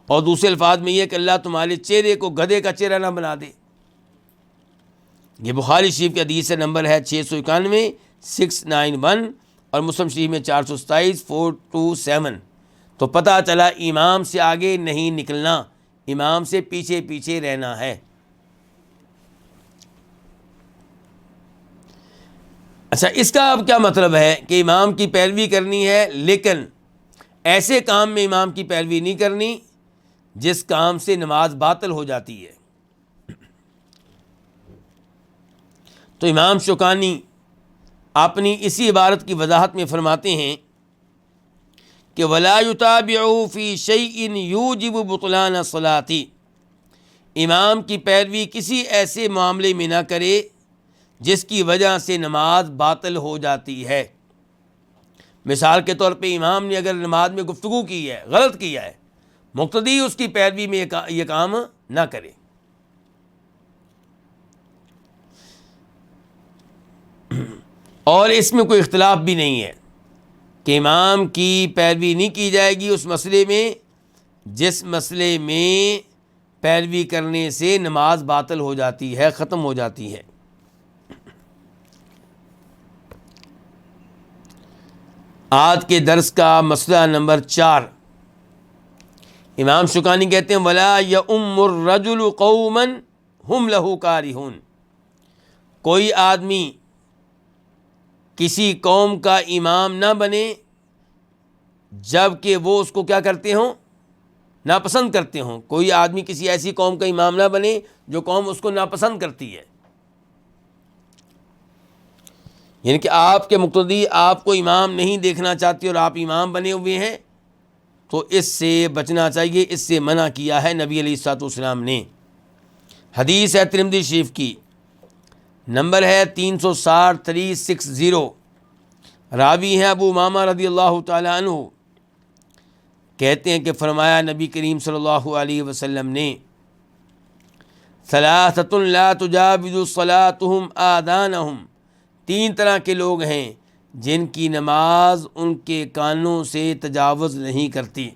اور دوسرے الفاظ میں یہ کہ اللہ تمہارے چہرے کو گدھے کا چہرہ نہ بنا دے؟ یہ بخاری شریف کی حدیث سے نمبر ہے 691 691، اور مسلم شریف میں 427 427۔ تو پتہ چلا امام سے آگے نہیں نکلنا، امام سے پیچھے پیچھے رہنا ہے۔ اچھا، اس کا اب کیا مطلب ہے کہ امام کی پیروی کرنی ہے، لیکن ایسے کام میں امام کی پیروی نہیں کرنی جس کام سے نماز باطل ہو جاتی ہے۔ تو امام شوکانی اپنی اسی عبارت کی وضاحت میں فرماتے ہیں کہ وَلَا يُتَابِعُهُ فِي شَيْءٍ يُوجِبُ بُطْلَانَ صَلَاتِ، امام کی پیروی کسی ایسے معاملے میں نہ کرے جس کی وجہ سے نماز باطل ہو جاتی ہے۔ مثال کے طور پہ امام نے اگر نماز میں گفتگو کی ہے، غلط کیا ہے، مقتدی اس کی پیروی میں یہ کام نہ کرے۔ اور اس میں کوئی اختلاف بھی نہیں ہے کہ امام کی پیروی نہیں کی جائے گی اس مسئلے میں جس مسئلے میں پیروی کرنے سے نماز باطل ہو جاتی ہے، ختم ہو جاتی ہے۔ آج کے درس کا مسئلہ نمبر 4، امام شوکانی کہتے ہیں وَلَا يَؤُمُّ الرَّجُلُ قَوْمًا هُمْ لَهُ كَارِهُونَ، کوئی آدمی کسی قوم کا امام نہ بنے جب کہ وہ اس کو کیا کرتے ہوں؟ ناپسند کرتے ہوں۔ کوئی آدمی کسی ایسی قوم کا امام نہ بنے جو قوم اس کو ناپسند کرتی ہے، یعنی کہ آپ کے مقتدی آپ کو امام نہیں دیکھنا چاہتے اور آپ امام بنے ہوئے ہیں، تو اس سے بچنا چاہیے، اس سے منع کیا ہے نبی علیہ الصلوۃ والسلام نے۔ حدیث ہے ترمذی شریف کی، نمبر ہے 360 360، راوی ہیں ابو امامہ رضی اللہ تعالی عنہ، کہتے ہیں کہ فرمایا نبی کریم صلی اللہ علیہ وسلم نے، ثلاثۃ لا تجاوز صلاتهم آذانهم، 3 طرح کے لوگ ہیں جن کی نماز ان کے کانوں سے تجاوز نہیں کرتی۔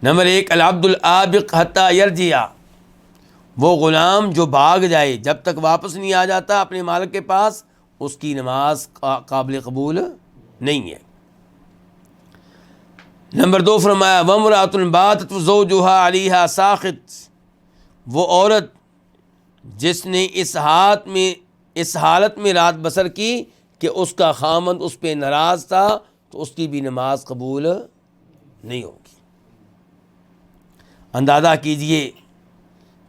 نمبر 1، العبد العابق حتی یرجع، وہ غلام جو بھاگ جائے جب تک واپس نہیں آ جاتا اپنے مالک کے پاس، اس کی نماز قابل قبول نہیں ہے۔ نمبر 2 فرمایا وامرأۃ باتت زوجها علیہا ساخط، وہ عورت جس نے اس حالت میں رات بسر کی کہ اس کا خامند اس پہ ناراض تھا، تو اس کی بھی نماز قبول نہیں ہوگی۔ اندازہ کیجئے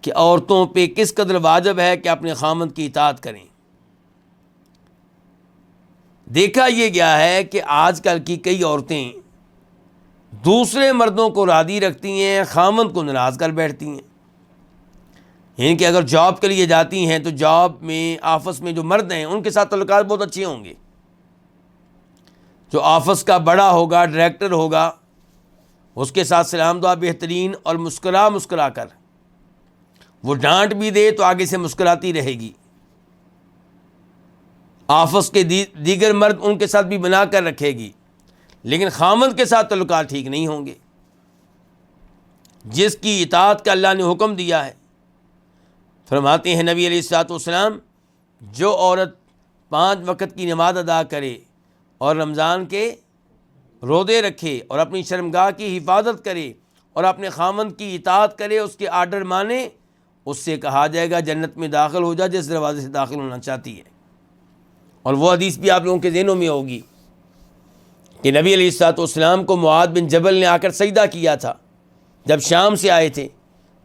کہ عورتوں پہ کس قدر واجب ہے کہ اپنے خامند کی اطاعت کریں۔ دیکھا یہ گیا ہے کہ آج کل کی کئی عورتیں دوسرے مردوں کو راضی رکھتی ہیں، خامند کو ناراض کر بیٹھتی ہیں۔ یعنی کہ اگر جاب کے لیے جاتی ہیں تو جاب میں آفس میں جو مرد ہیں ان کے ساتھ تعلقات بہت اچھے ہوں گے، جو آفس کا بڑا ہوگا، ڈائریکٹر ہوگا، اس کے ساتھ سلام دعا بہترین اور مسکرا کر، وہ ڈانٹ بھی دے تو آگے سے مسکراتی رہے گی۔ آفس کے دیگر مرد ان کے ساتھ بھی بنا کر رکھے گی، لیکن خامند کے ساتھ تعلقات ٹھیک نہیں ہوں گے۔ جس کی اطاعت کا اللہ نے حکم دیا ہے، فرماتے ہیں نبی علیہ الصلوۃ والسلام، جو عورت 5 وقت کی نماز ادا کرے اور رمضان کے روزے رکھے اور اپنی شرمگاہ کی حفاظت کرے اور اپنے خامند کی اطاعت کرے، اس کے آرڈر مانے، اس سے کہا جائے گا جنت میں داخل ہو جا جس دروازے سے داخل ہونا چاہتی ہے۔ اور وہ حدیث بھی آپ لوگوں کے ذہنوں میں ہوگی کہ نبی علیہ الصلوۃ والسلام کو معاذ بن جبل نے آ کر سجدہ کیا تھا جب شام سے آئے تھے،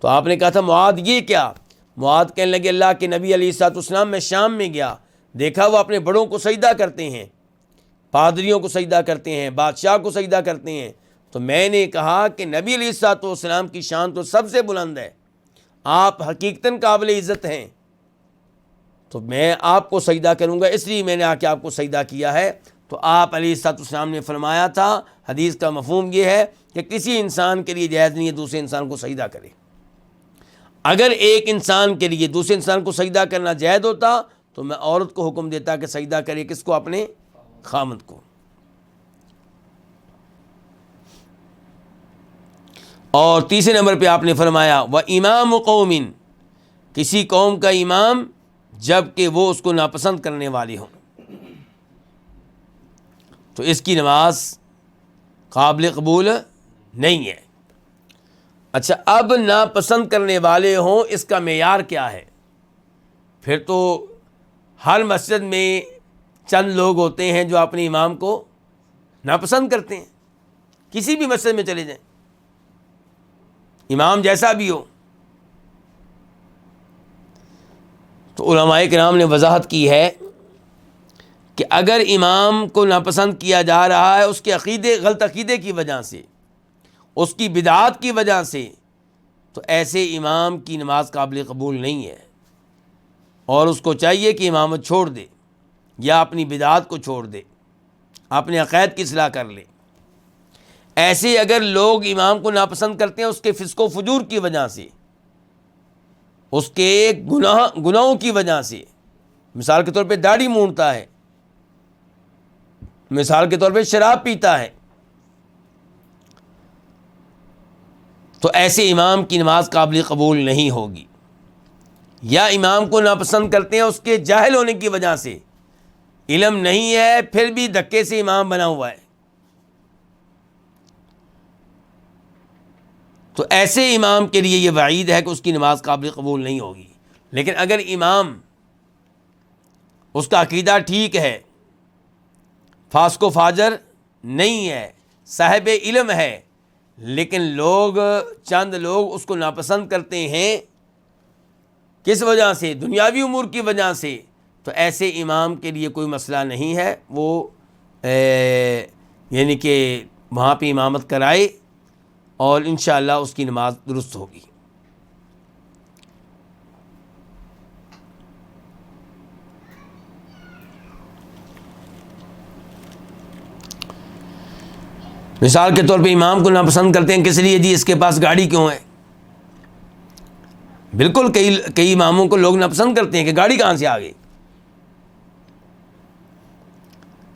تو آپ نے کہا تھا معاذ یہ کیا؟ معاذ کہنے لگے اللہ کے نبی علیہ الصلوۃ والسلام میں شام میں گیا، دیکھا وہ اپنے بڑوں کو سجدہ کرتے ہیں، پادریوں کو سجدہ کرتے ہیں، بادشاہ کو سجدہ کرتے ہیں، تو میں نے کہا کہ نبی علیہ الصلوۃ والسلام کی شان تو سب سے بلند ہے، آپ حقیقتاً قابل عزت ہیں، تو میں آپ کو سجدہ کروں گا، اس لیے میں نے آ کے آپ کو سجدہ کیا ہے۔ تو آپ علیہ الصلوۃ والسلام نے فرمایا تھا، حدیث کا مفہوم یہ ہے کہ کسی انسان کے لیے جائز نہیں ہے دوسرے انسان کو سجدہ کرے۔ اگر ایک انسان کے لیے دوسرے انسان کو سجدہ کرنا جائز ہوتا تو میں عورت کو حکم دیتا کہ سجدہ کرے کس کو؟ اپنے خامند کو۔ اور تیسرے نمبر پہ آپ نے فرمایا وَإِمَامُ قَوْمٍ، کسی قوم کا امام جب کہ وہ اس کو ناپسند کرنے والے ہوں تو اس کی نماز قابل قبول نہیں ہے۔ اچھا، اب ناپسند کرنے والے ہوں، اس کا معیار کیا ہے؟ پھر تو ہر مسجد میں چند لوگ ہوتے ہیں جو اپنے امام کو ناپسند کرتے ہیں، کسی بھی مسجد میں چلے جائیں، امام جیسا بھی ہو۔ تو علماء کرام نے وضاحت کی ہے کہ اگر امام کو ناپسند کیا جا رہا ہے اس کے غلط عقیدے کی وجہ سے، اس کی بدعات کی وجہ سے، تو ایسے امام کی نماز قابل قبول نہیں ہے، اور اس کو چاہیے کہ امامت چھوڑ دے یا اپنی بدعات کو چھوڑ دے، اپنے عقائد کی اصلاح کر لے۔ ایسے اگر لوگ امام کو ناپسند کرتے ہیں اس کے فسق و فجور کی وجہ سے، اس کے گناہوں کی وجہ سے، مثال کے طور پہ داڑھی مونڈتا ہے، مثال کے طور پہ شراب پیتا ہے، تو ایسے امام کی نماز قابل قبول نہیں ہوگی۔ یا امام کو ناپسند کرتے ہیں اس کے جاہل ہونے کی وجہ سے، علم نہیں ہے پھر بھی دھکے سے امام بنا ہوا ہے، تو ایسے امام کے لیے یہ وعید ہے کہ اس کی نماز قابل قبول نہیں ہوگی۔ لیکن اگر امام اس کا عقیدہ ٹھیک ہے، فاسق و فاجر نہیں ہے، صاحب علم ہے، لیکن چند لوگ اس کو ناپسند کرتے ہیں، کس وجہ سے؟ دنیاوی امور کی وجہ سے، تو ایسے امام کے لیے کوئی مسئلہ نہیں ہے، وہ یعنی کہ وہاں پہ امامت کرائے اور انشاءاللہ اس کی نماز درست ہوگی۔ مثال کے طور پہ امام کو ناپسند کرتے ہیں، کس لیے؟ جی اس کے پاس گاڑی کیوں ہے؟ بالکل کئی اماموں کو لوگ ناپسند کرتے ہیں کہ گاڑی کہاں سے آ گئی،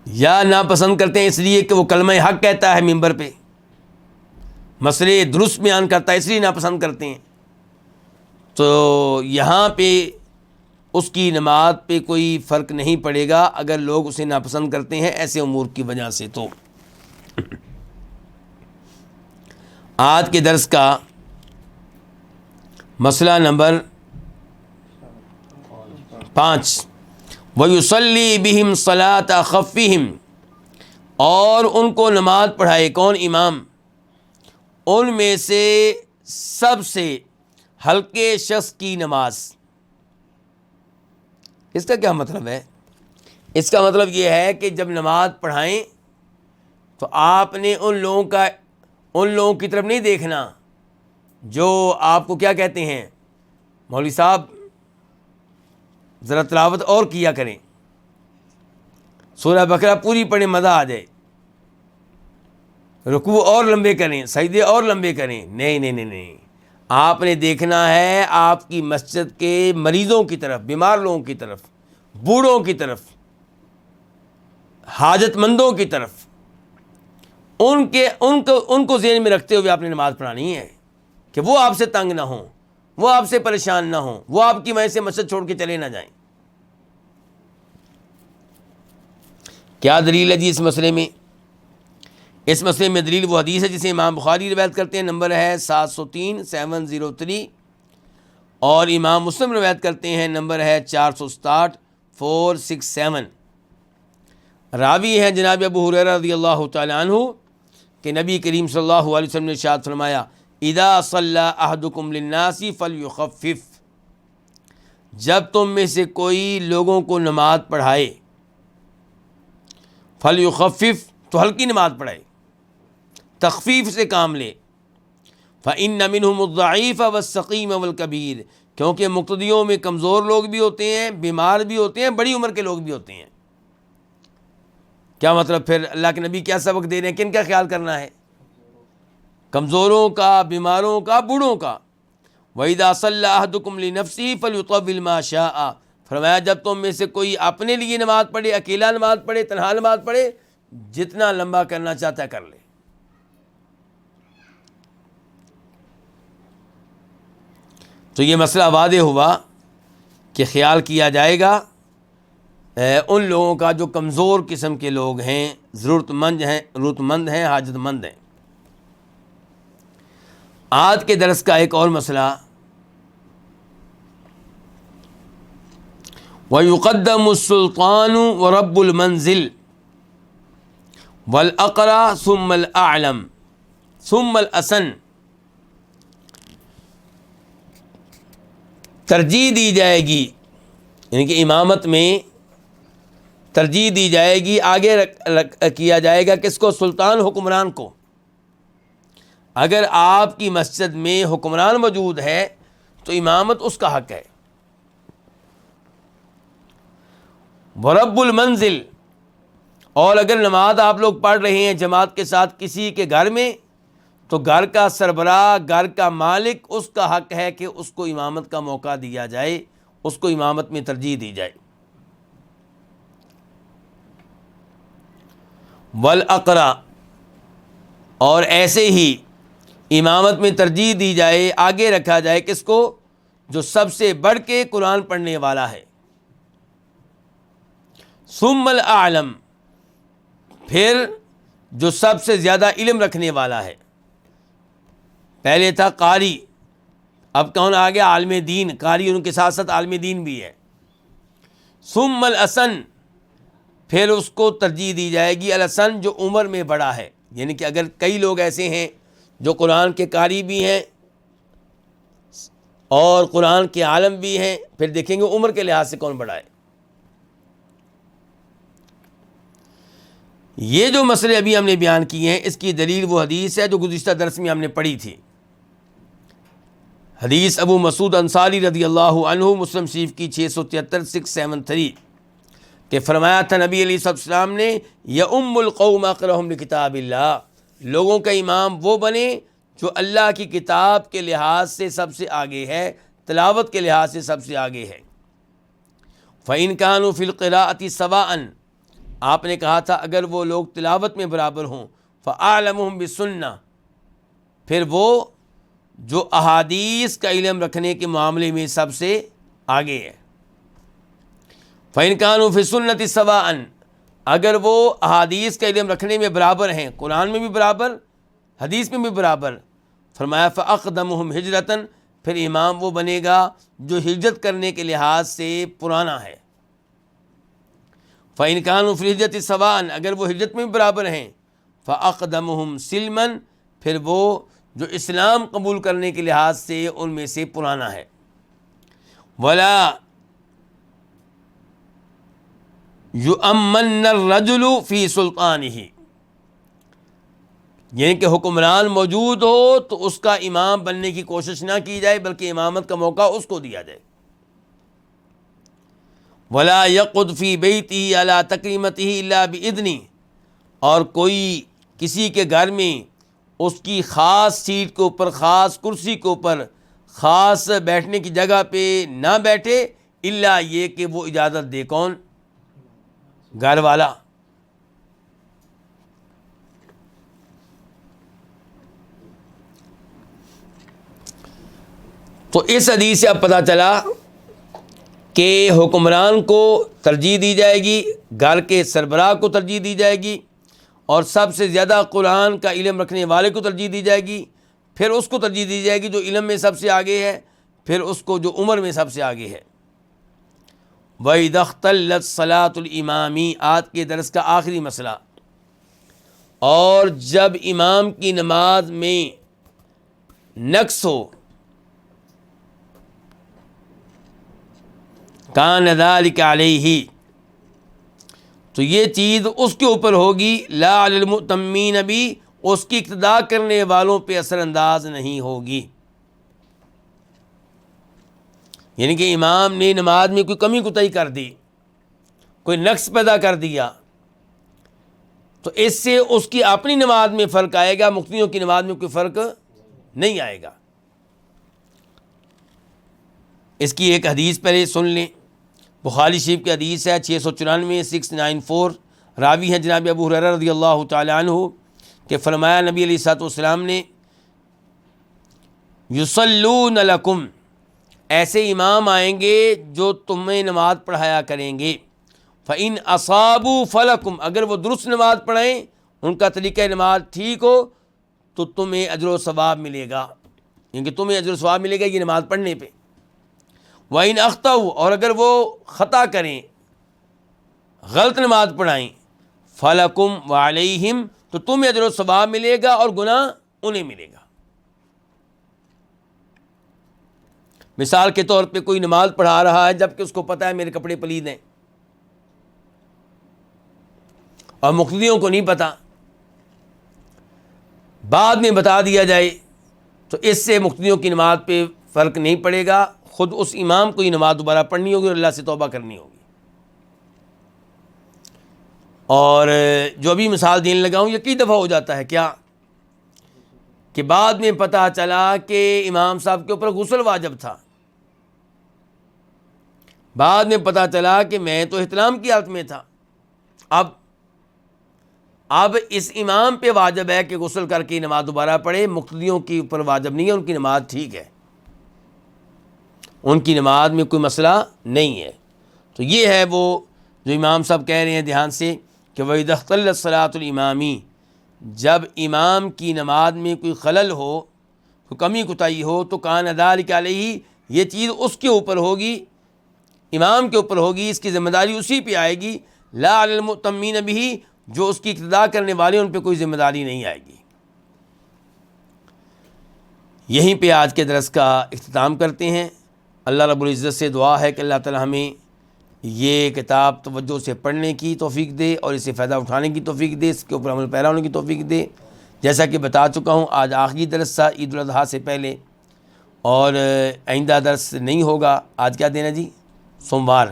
یا ناپسند کرتے ہیں اس لیے کہ وہ کلمہ حق کہتا ہے ممبر پہ، مسئلے درست بیان کرتا ہے، اس لیے ناپسند کرتے ہیں۔ تو یہاں پہ اس کی نماز پہ کوئی فرق نہیں پڑے گا اگر لوگ اسے ناپسند کرتے ہیں ایسے امور کی وجہ سے۔ تو آج کے درس کا مسئلہ نمبر 5، وَيُصَلِّي بِهِمْ صَلَاةَ خَفِّهِمْ، اور ان کو نماز پڑھائے کون؟ امام، ان میں سے سب سے ہلکے شخص کی نماز۔ اس کا کیا مطلب ہے؟ اس کا مطلب یہ ہے کہ جب نماز پڑھائیں تو آپ نے ان لوگوں کی طرف نہیں دیکھنا جو آپ کو کیا کہتے ہیں، مولوی صاحب ذرا تلاوت اور کیا کریں، سورہ بقرہ پوری پڑھیں مزہ آ جائے، رکوع اور لمبے کریں، سجدے اور لمبے کریں۔ نہیں، آپ نے دیکھنا ہے آپ کی مسجد کے مریضوں کی طرف، بیمار لوگوں کی طرف، بوڑھوں کی طرف، حاجت مندوں کی طرف، ان کو ذہن میں رکھتے ہوئے آپ نے نماز پڑھانی ہے کہ وہ آپ سے تنگ نہ ہوں، وہ آپ سے پریشان نہ ہوں، وہ آپ کی وجہ سے مسجد چھوڑ کے چلے نہ جائیں۔ کیا دلیل ہے جی اس مسئلے میں؟ اس مسئلے میں دلیل وہ حدیث ہے جسے امام بخاری روایت کرتے ہیں، نمبر ہے 703 اور امام مسلم روایت کرتے ہیں، نمبر ہے 467 راوی ہیں جناب ابو ہریرہ رضی اللہ تعالی عنہ کہ نبی کریم صلی اللہ علیہ وسلم نے ارشاد فرمایا، اذا صلی احدکم للناس فلیخفف، جب تم میں سے کوئی لوگوں کو نماز پڑھائے، فلیخفف تو ہلکی نماز پڑھائے، تخفیف سے کام لے، فإن منهم الضعیف والسقیم والکبیر، کیونکہ مقتدیوں میں کمزور لوگ بھی ہوتے ہیں، بیمار بھی ہوتے ہیں، بڑی عمر کے لوگ بھی ہوتے ہیں۔ کیا مطلب؟ پھر اللہ کے نبی کیا سبق دے رہے ہیں؟ کن کا خیال کرنا ہے؟ کمزوروں کا، بیماروں کا، بوڑھوں کا۔ وَإِذَا صَلَّى أَحَدُكُمْ لِنَفْسِهِ فَلْيُطَوِّلْ مَا شَاءَ، فرمایا جب تم میں سے کوئی اپنے لیے نماز پڑھے، اکیلا نماز پڑھے، تنہا نماز پڑھے، جتنا لمبا کرنا چاہتا ہے کر لے۔ تو یہ مسئلہ واضح ہوا کہ خیال کیا جائے گا ان لوگوں کا جو کمزور قسم کے لوگ ہیں، ضرورت مند ہیں، حاجت مند ہیں۔ آج کے درس کا ایک اور مسئلہ، وَيُقَدَّمُ السُّلْطَانُ وَرَبُّ الْمَنزِلِ وَالْأَقْرَى ثُمَّ الْأَعْلَمُ ثُمَّ الْأَسَنُ، ترجیح دی جائے گی، یعنی کہ امامت میں ترجیح دی جائے گی، آگے کیا جائے گا کس کو؟ سلطان، حکمران کو۔ اگر آپ کی مسجد میں حکمران موجود ہے تو امامت اس کا حق ہے۔ ورب المنزل، اور اگر نماز آپ لوگ پڑھ رہے ہیں جماعت کے ساتھ کسی کے گھر میں، تو گھر کا سربراہ، گھر کا مالک، اس کا حق ہے کہ اس کو امامت کا موقع دیا جائے، اس کو امامت میں ترجیح دی جائے۔ والاقرا، اور ایسے ہی امامت میں ترجیح دی جائے، آگے رکھا جائے کس کو؟ جو سب سے بڑھ کے قرآن پڑھنے والا ہے۔ ثم الاعلم، پھر جو سب سے زیادہ علم رکھنے والا ہے۔ پہلے تھا قاری، اب کون آ گیا؟ عالم دین۔ قاری ان کے ساتھ ساتھ عالم دین بھی ہے۔ ثم الاسن، پھر اس کو ترجیح دی جائے گی الاسن، جو عمر میں بڑا ہے، یعنی کہ اگر کئی لوگ ایسے ہیں جو قرآن کے قاری بھی ہیں اور قرآن کے عالم بھی ہیں، پھر دیکھیں گے عمر کے لحاظ سے کون بڑا ہے۔ یہ جو مسئلے ابھی ہم نے بیان کیے ہیں اس کی دلیل وہ حدیث ہے جو گزشتہ درس میں ہم نے پڑھی تھی، حدیث ابو مسعود انصاری رضی اللہ عنہ، مسلم شریف کی 673 673، کہ فرمایا تھا نبی علیہ السلام نے، یؤم القوم اقرأہم لکتاب اللہ، لوگوں کا امام وہ بنے جو اللہ کی کتاب کے لحاظ سے سب سے آگے ہے، تلاوت کے لحاظ سے سب سے آگے ہے۔ فإن كانوا فی القراءۃ سواء، آپ نے کہا تھا اگر وہ لوگ تلاوت میں برابر ہوں، فأعلمہم بالسنہ، پھر وہ جو احادیث کا علم رکھنے کے معاملے میں سب سے آگے ہے۔ فإن كانوا فی السنۃ سواء، اگر وہ احادیث کا علم رکھنے میں برابر ہیں، قرآن میں بھی برابر، حدیث میں بھی برابر، فرمایا فأقدمہم ہجرتاً، پھر امام وہ بنے گا جو ہجرت کرنے کے لحاظ سے پرانا ہے۔ فإن كانوا فی الہجرۃ سواء، اگر وہ ہجرت میں بھی برابر ہیں، فأقدمہم سلما، پھر وہ جو اسلام قبول کرنے کے لحاظ سے ان میں سے پرانا ہے۔ ولا یؤمن الرجل فی سلطانہ، یعنی کہ حکمران موجود ہو تو اس کا امام بننے کی کوشش نہ کی جائے، بلکہ امامت کا موقع اس کو دیا جائے۔ ولا یقعد فی بیتہ علی تکریمتہ الا باذنہ، اور کوئی کسی کے گھر میں اس کی خاص سیٹ کے اوپر، خاص کرسی کے اوپر، خاص بیٹھنے کی جگہ پہ نہ بیٹھے، الا یہ کہ وہ اجازت دے، کون؟ گھر والا۔ تو اس حدیث سے اب پتہ چلا کہ حکمران کو ترجیح دی جائے گی، گھر کے سربراہ کو ترجیح دی جائے گی، اور سب سے زیادہ قرآن کا علم رکھنے والے کو ترجیح دی جائے گی، پھر اس کو ترجیح دی جائے گی جو علم میں سب سے آگے ہے، پھر اس کو جو عمر میں سب سے آگے ہے۔ وَإِذَا اخْتَلَّتْ صَلَاةُ الْإِمَامِ، آج کے درس کا آخری مسئلہ، اور جب امام کی نماز میں نقص ہو، کان ذلک علیہ، تو یہ چیز اس کے اوپر ہوگی، لا علی المؤتمین بھی، اس کی اقتداء کرنے والوں پہ اثر انداز نہیں ہوگی۔ یعنی کہ امام نے نماز میں کوئی کمی کوتاہی کر دی، کوئی نقص پیدا کر دیا، تو اس سے اس کی اپنی نماز میں فرق آئے گا، مقتدیوں کی نماز میں کوئی فرق نہیں آئے گا۔ اس کی ایک حدیث پہلے سن لیں، بخاری شریف کی حدیث ہے 694 694، راوی ہیں جناب ابو ہریرہ رضی اللہ تعالی عنہ، کہ فرمایا نبی علیہ الصلوۃ والسلام نے، یصلون لکم، ایسے امام آئیں گے جو تمہیں نماز پڑھایا کریں گے، فإن اصابوا فلکم، اگر وہ درست نماز پڑھائیں، ان کا طریقہ نماز ٹھیک ہو، تو تمہیں اجر و ثواب ملے گا، یعنی کہ تمہیں اجر و ثواب ملے گا یہ نماز پڑھنے پہ۔ وَإِنْ أَخْطَأُوا، اور اگر وہ خطا کریں، غلط نماز پڑھائیں، فَلَكُمْ وَعَلَيْهِمْ، تو تمہیں اجر و ثواب ملے گا اور گناہ انہیں ملے گا۔ مثال کے طور پہ کوئی نماز پڑھا رہا ہے جبکہ اس کو پتہ ہے میرے کپڑے پلید ہیں، اور مقتدیوں کو نہیں پتہ، بعد میں بتا دیا جائے، تو اس سے مقتدیوں کی نماز پہ فرق نہیں پڑے گا، خود اس امام کو یہ نماز دوبارہ پڑھنی ہوگی اور اللہ سے توبہ کرنی ہوگی۔ اور جو ابھی مثال دینے لگا ہوں یہ کئی دفعہ ہو جاتا ہے، کیا کہ بعد میں پتہ چلا کہ امام صاحب کے اوپر غسل واجب تھا، بعد میں پتہ چلا کہ میں تو احتلام کی حالت میں تھا، اب اس امام پہ واجب ہے کہ غسل کر کے نماز دوبارہ پڑھے، مقتدیوں کے اوپر واجب نہیں ہے، ان کی نماز ٹھیک ہے، ان کی نماز میں کوئی مسئلہ نہیں ہے۔ تو یہ ہے وہ جو امام صاحب کہہ رہے ہیں دھیان سے کہ وَإِذَا اخْتَلَّتْ صَلَاةُ الْإِمَامِ، جب امام کی نماز میں کوئی خلل ہو، کوئی کمی کوتاہی ہو، تو کان ذَلِکَ علیہ، یہ چیز اس کے اوپر ہوگی، امام کے اوپر ہوگی، اس کی ذمہ داری اسی پہ آئے گی، لا علی المؤتمین بہ، جو اس کی اقتداء کرنے والے ان پہ کوئی ذمہ داری نہیں آئے گی۔ یہیں پہ آج کے درس کا اختتام کرتے ہیں۔ اللہ رب العزت سے دعا ہے کہ اللہ تعالی ہمیں یہ کتاب توجہ سے پڑھنے کی توفیق دے اور اسے فائدہ اٹھانے کی توفیق دے، اس کے اوپر عمل پیرا ہونے کی توفیق دے۔ جیسا کہ بتا چکا ہوں، آج آخری درس تھا عید الاضحیٰ سے پہلے، اور آئندہ درس نہیں ہوگا۔ آج کیا دن ہے جی؟ سوموار۔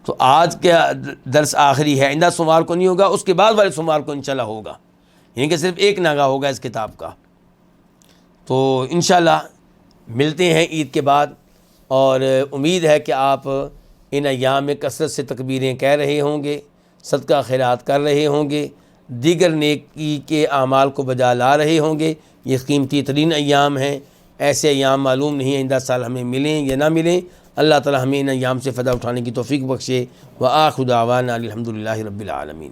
تو آج کا درس آخری ہے، آئندہ سوموار کو نہیں ہوگا، اس کے بعد والے سوموار کو انشاءاللہ ہوگا، یعنی کہ صرف ایک ناغہ ہوگا اس کتاب کا۔ تو انشاءاللہ ملتے ہیں عید کے بعد، اور امید ہے کہ آپ ان ایام میں کثرت سے تکبیریں کہہ رہے ہوں گے، صدقہ خیرات کر رہے ہوں گے، دیگر نیکی کے اعمال کو بجا لا رہے ہوں گے۔ یہ قیمتی ترین ایام ہیں، ایسے ایام معلوم نہیں آئندہ سال ہمیں ملیں یا نہ ملیں۔ اللہ تعالی ہمیں ان ایام سے فائدہ اٹھانے کی توفیق بخشے۔ وآخر دعوانا الحمدللہ رب العالمین۔